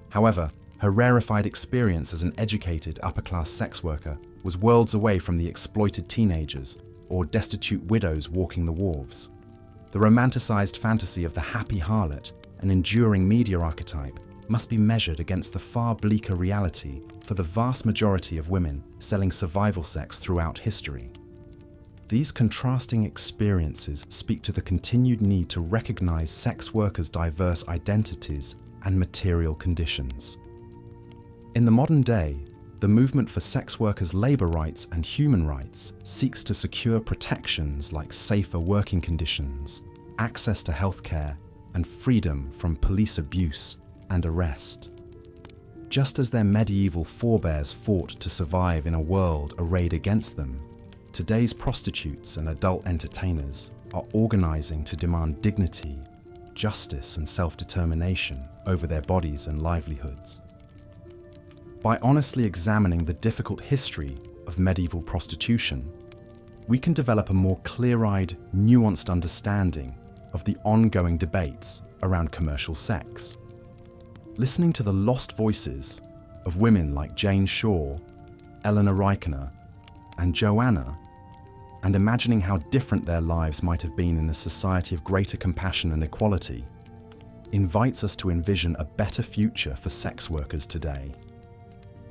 However, her rarefied experience as an educated upper-class sex worker was worlds away from the exploited teenagers or destitute widows walking the wharves. The romanticized fantasy of the happy harlot, an enduring media archetype, must be measured against the far bleaker reality for the vast majority of women selling survival sex throughout history. These contrasting experiences speak to the continued need to recognize sex workers' diverse identities and material conditions. In the modern day, the movement for sex workers' labor rights and human rights seeks to secure protections like safer working conditions, access to healthcare, and freedom from police abuse and arrest. Just as their medieval forebears fought to survive in a world arrayed against them, today's prostitutes and adult entertainers are organizing to demand dignity, justice, and self-determination over their bodies and livelihoods. By honestly examining the difficult history of medieval prostitution, we can develop a more clear-eyed, nuanced understanding of the ongoing debates around commercial sex. Listening to the lost voices of women like Jane Shaw, Eleanor Reichner, and Joanna, and imagining how different their lives might have been in a society of greater compassion and equality, invites us to envision a better future for sex workers today.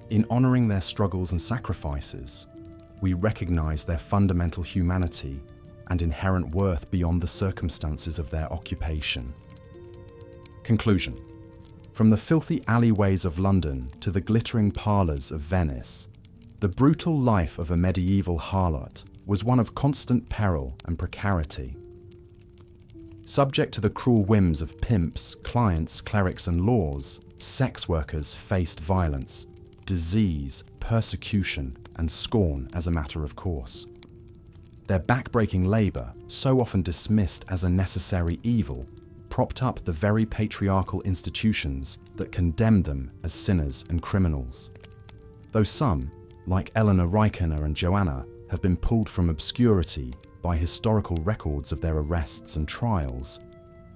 In honoring their struggles and sacrifices, we recognize their fundamental humanity and inherent worth beyond the circumstances of their occupation. Conclusion. From the filthy alleyways of London to the glittering parlours of Venice, the brutal life of a medieval harlot was one of constant peril and precarity. Subject to the cruel whims of pimps, clients, clerics and lords, sex workers faced violence, disease, persecution and scorn as a matter of course. Their backbreaking labour, so often dismissed as a necessary evil, propped up the very patriarchal institutions that condemned them as sinners and criminals. Though some, like Eleanor Rykener and Joanna, have been pulled from obscurity by historical records of their arrests and trials,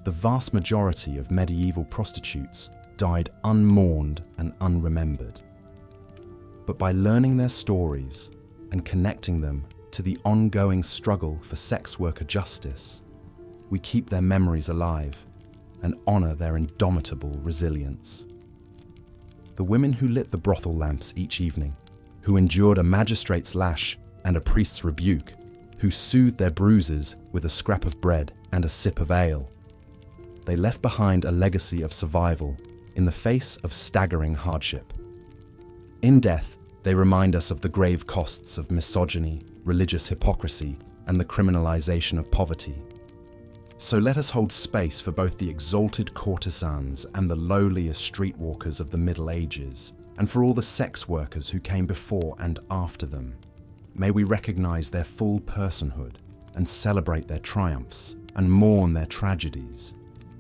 the vast majority of medieval prostitutes died unmourned and unremembered. But by learning their stories and connecting them to the ongoing struggle for sex worker justice, we keep their memories alive and honour their indomitable resilience. The women who lit the brothel lamps each evening, who endured a magistrate's lash and a priest's rebuke, who soothed their bruises with a scrap of bread and a sip of ale. They left behind a legacy of survival in the face of staggering hardship. In death, they remind us of the grave costs of misogyny, religious hypocrisy, and the criminalization of poverty. So let us hold space for both the exalted courtesans and the lowliest streetwalkers of the Middle Ages, and for all the sex workers who came before and after them. May we recognize their full personhood and celebrate their triumphs and mourn their tragedies,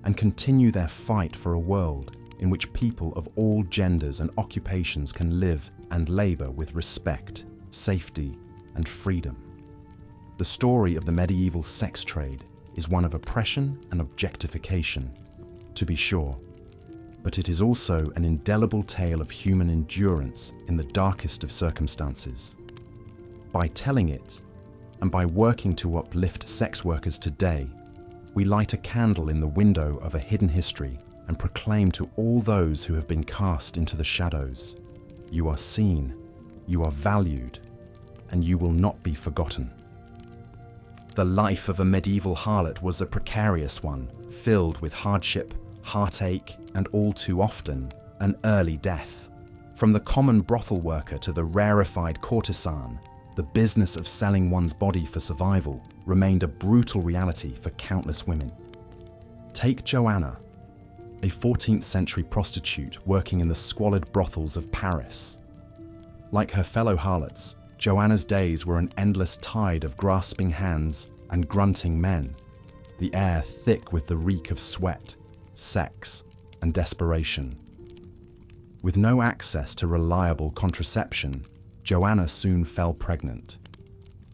and continue their fight for a world in which people of all genders and occupations can live and labor with respect, safety, and freedom. The story of the medieval sex trade is one of oppression and objectification, to be sure, but it is also an indelible tale of human endurance in the darkest of circumstances. By telling it, and by working to uplift sex workers today, we light a candle in the window of a hidden history and proclaim to all those who have been cast into the shadows, you are seen, you are valued, and you will not be forgotten. The life of a medieval harlot was a precarious one, filled with hardship, heartache, and all too often, an early death. From the common brothel worker to the rarefied courtesan, the business of selling one's body for survival remained a brutal reality for countless women. Take Joanna, a 14th century prostitute working in the squalid brothels of Paris. Like her fellow harlots, Joanna's days were an endless tide of grasping hands and grunting men, the air thick with the reek of sweat, sex, and desperation. With no access to reliable contraception, Joanna soon fell pregnant.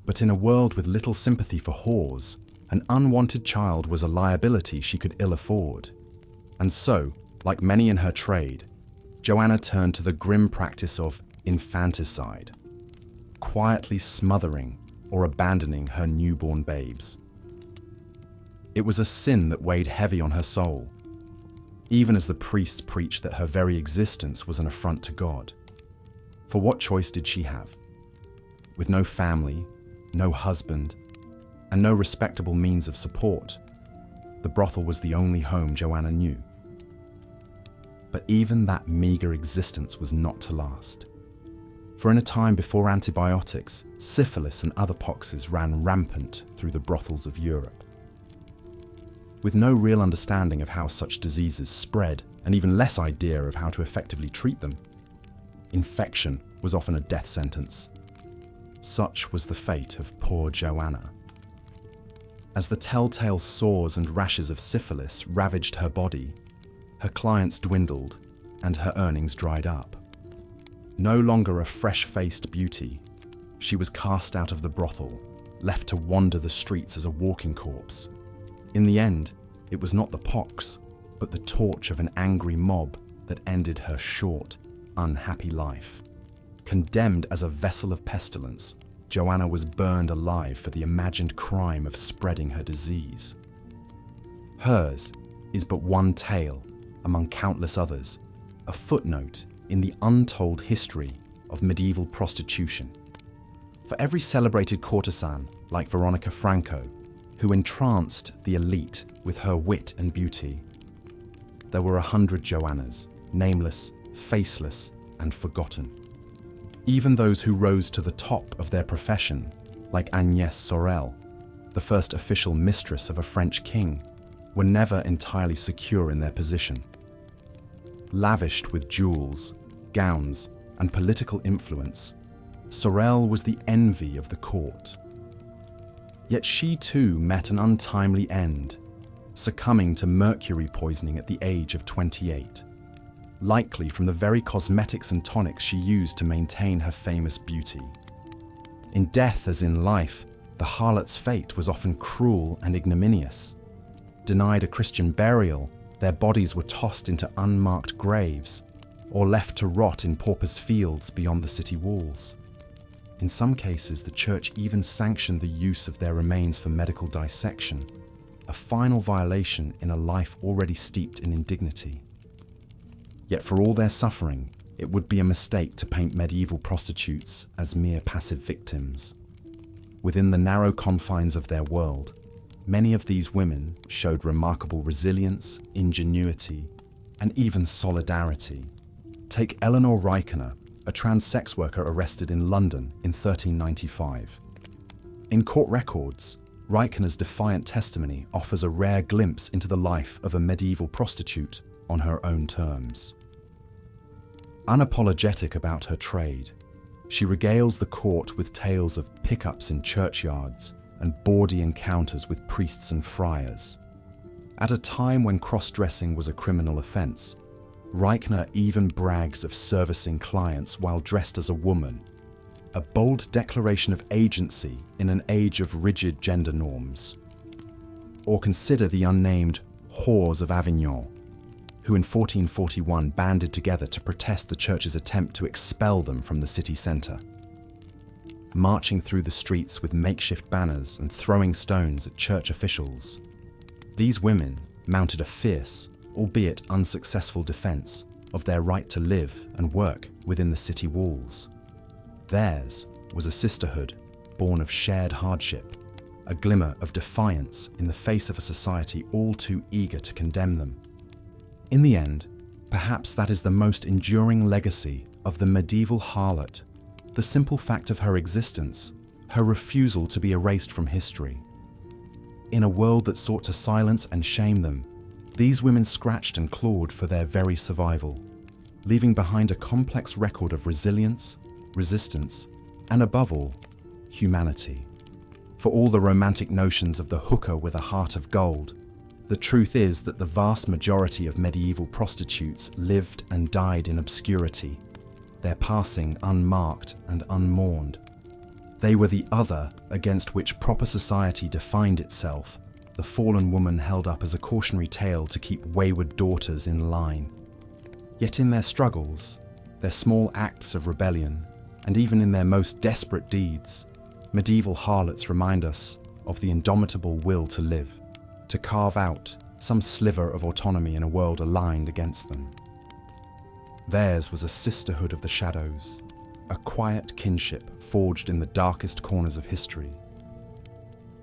But in a world with little sympathy for whores, an unwanted child was a liability she could ill afford. And so, like many in her trade, Joanna turned to the grim practice of infanticide, quietly smothering or abandoning her newborn babes. It was a sin that weighed heavy on her soul, even as the priests preached that her very existence was an affront to God. For what choice did she have? With no family, no husband, and no respectable means of support, the brothel was the only home Joanna knew. But even that meagre existence was not to last. For in a time before antibiotics, syphilis and other poxes ran rampant through the brothels of Europe. With no real understanding of how such diseases spread, and even less idea of how to effectively treat them, infection was often a death sentence. Such was the fate of poor Joanna. As the telltale sores and rashes of syphilis ravaged her body, her clients dwindled and her earnings dried up. No longer a fresh-faced beauty, she was cast out of the brothel, left to wander the streets as a walking corpse. In the end, it was not the pox, but the torch of an angry mob that ended her short, unhappy life. Condemned as a vessel of pestilence, Joanna was burned alive for the imagined crime of spreading her disease. Hers, is but one tale among countless others, a footnote in the untold history of medieval prostitution. For every celebrated courtesan like Veronica Franco, who entranced the elite with her wit and beauty, there were 100 Joannas, nameless, faceless, and forgotten. Even those who rose to the top of their profession, like Agnès Sorel, the first official mistress of a French king, were never entirely secure in their position. Lavished with jewels, gowns, and political influence, Sorel was the envy of the court. Yet she too met an untimely end, succumbing to mercury poisoning at the age of 28, likely from the very cosmetics and tonics she used to maintain her famous beauty. In death as in life, the harlot's fate was often cruel and ignominious. Denied a Christian burial, their bodies were tossed into unmarked graves or left to rot in paupers' fields beyond the city walls. In some cases, the church even sanctioned the use of their remains for medical dissection, a final violation in a life already steeped in indignity. Yet for all their suffering, it would be a mistake to paint medieval prostitutes as mere passive victims. Within the narrow confines of their world, many of these women showed remarkable resilience, ingenuity, and even solidarity. Take Eleanor Reichener, a trans sex worker arrested in London in 1395. In court records, Reichener's defiant testimony offers a rare glimpse into the life of a medieval prostitute on her own terms. Unapologetic about her trade, she regales the court with tales of pickups in churchyards and bawdy encounters with priests and friars. At a time when cross-dressing was a criminal offence, Reichner even brags of servicing clients while dressed as a woman, a bold declaration of agency in an age of rigid gender norms. Or consider the unnamed whores of Avignon, who in 1441 banded together to protest the church's attempt to expel them from the city centre. Marching through the streets with makeshift banners and throwing stones at church officials, these women mounted a fierce, albeit unsuccessful defence of their right to live and work within the city walls. Theirs was a sisterhood born of shared hardship, a glimmer of defiance in the face of a society all too eager to condemn them. In the end, perhaps that is the most enduring legacy of the medieval harlot, the simple fact of her existence, her refusal to be erased from history. In a world that sought to silence and shame them, these women scratched and clawed for their very survival, leaving behind a complex record of resilience, resistance, and above all, humanity. For all the romantic notions of the hooker with a heart of gold, the truth is that the vast majority of medieval prostitutes lived and died in obscurity, their passing unmarked and unmourned. They were the other against which proper society defined itself, the fallen woman held up as a cautionary tale to keep wayward daughters in line. Yet in their struggles, their small acts of rebellion, and even in their most desperate deeds, medieval harlots remind us of the indomitable will to live, to carve out some sliver of autonomy in a world aligned against them. Theirs was a sisterhood of the shadows, a quiet kinship forged in the darkest corners of history.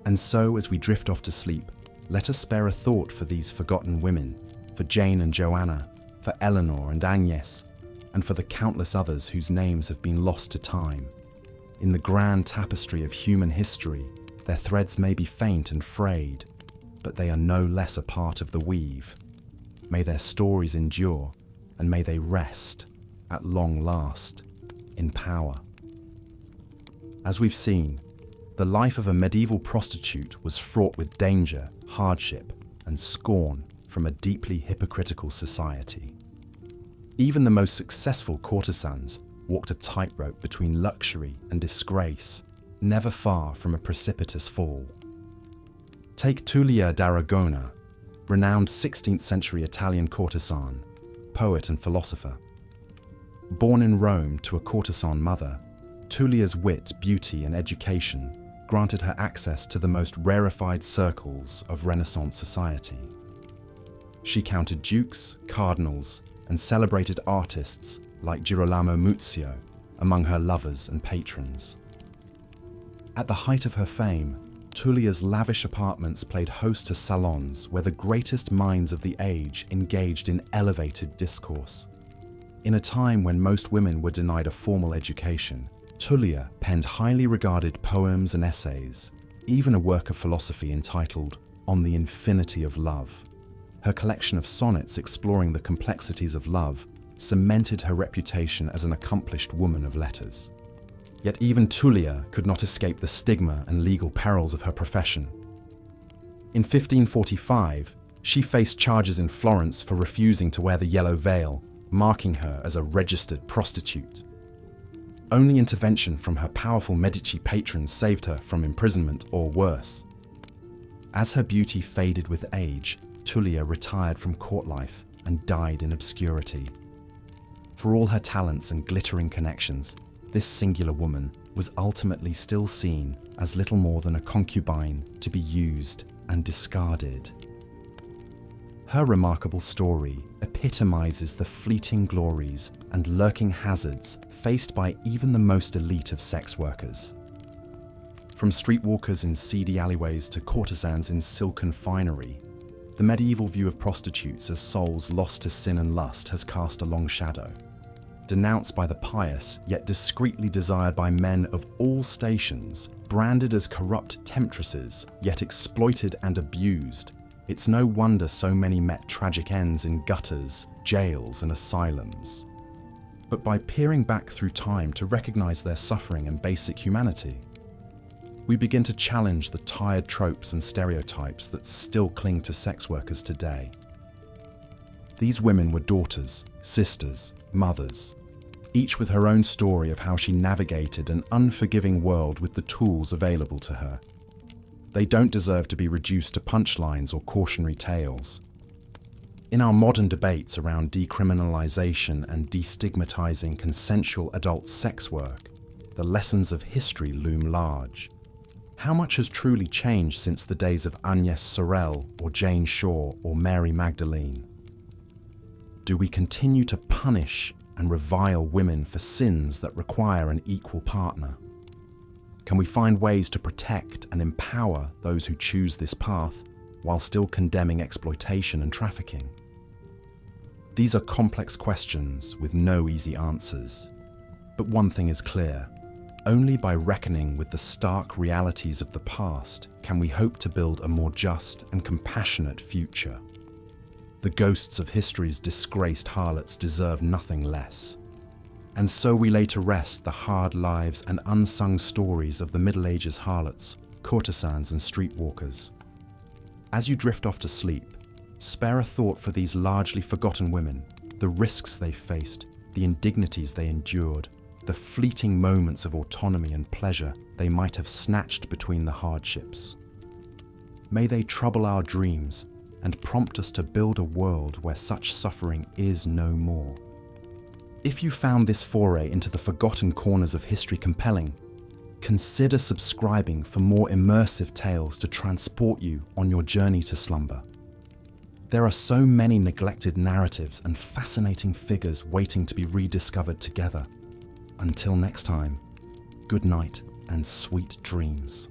And so, as we drift off to sleep, let us spare a thought for these forgotten women, for Jane and Joanna, for Eleanor and Agnès, and for the countless others whose names have been lost to time. In the grand tapestry of human history, their threads may be faint and frayed, but they are no less a part of the weave. May their stories endure, and may they rest, at long last, in power. As we've seen, the life of a medieval prostitute was fraught with danger, hardship, and scorn from a deeply hypocritical society. Even the most successful courtesans walked a tightrope between luxury and disgrace, never far from a precipitous fall. Take Tullia d'Aragona, renowned 16th century Italian courtesan, poet and philosopher. Born in Rome to a courtesan mother, Tullia's wit, beauty, and education granted her access to the most rarefied circles of Renaissance society. She counted dukes, cardinals, and celebrated artists like Girolamo Muzio among her lovers and patrons. At the height of her fame, Tullia's lavish apartments played host to salons where the greatest minds of the age engaged in elevated discourse. In a time when most women were denied a formal education, Tullia penned highly regarded poems and essays, even a work of philosophy entitled On the Infinity of Love. Her collection of sonnets exploring the complexities of love cemented her reputation as an accomplished woman of letters. Yet even Tullia could not escape the stigma and legal perils of her profession. In 1545, she faced charges in Florence for refusing to wear the yellow veil, marking her as a registered prostitute. Only intervention from her powerful Medici patrons saved her from imprisonment or worse. As her beauty faded with age, Tullia retired from court life and died in obscurity. For all her talents and glittering connections, this singular woman was ultimately still seen as little more than a concubine to be used and discarded. Her remarkable story epitomizes the fleeting glories and lurking hazards faced by even the most elite of sex workers. From streetwalkers in seedy alleyways to courtesans in silken finery, the medieval view of prostitutes as souls lost to sin and lust has cast a long shadow. Denounced by the pious, yet discreetly desired by men of all stations, branded as corrupt temptresses, yet exploited and abused, it's no wonder so many met tragic ends in gutters, jails, and asylums. But by peering back through time to recognize their suffering and basic humanity, we begin to challenge the tired tropes and stereotypes that still cling to sex workers today. These women were daughters, sisters, mothers, each with her own story of how she navigated an unforgiving world with the tools available to her. They don't deserve to be reduced to punchlines or cautionary tales. In our modern debates around decriminalization and destigmatizing consensual adult sex work, the lessons of history loom large. How much has truly changed since the days of Agnès Sorel or Jane Shaw or Mary Magdalene? Do we continue to punish and revile women for sins that require an equal partner? Can we find ways to protect and empower those who choose this path while still condemning exploitation and trafficking? These are complex questions with no easy answers. But one thing is clear: only by reckoning with the stark realities of the past can we hope to build a more just and compassionate future. The ghosts of history's disgraced harlots deserve nothing less. And so we lay to rest the hard lives and unsung stories of the Middle Ages harlots, courtesans, and streetwalkers. As you drift off to sleep, spare a thought for these largely forgotten women, the risks they faced, the indignities they endured, the fleeting moments of autonomy and pleasure they might have snatched between the hardships. May they trouble our dreams and prompt us to build a world where such suffering is no more. If you found this foray into the forgotten corners of history compelling, consider subscribing for more immersive tales to transport you on your journey to slumber. There are so many neglected narratives and fascinating figures waiting to be rediscovered together. Until next time, good night and sweet dreams.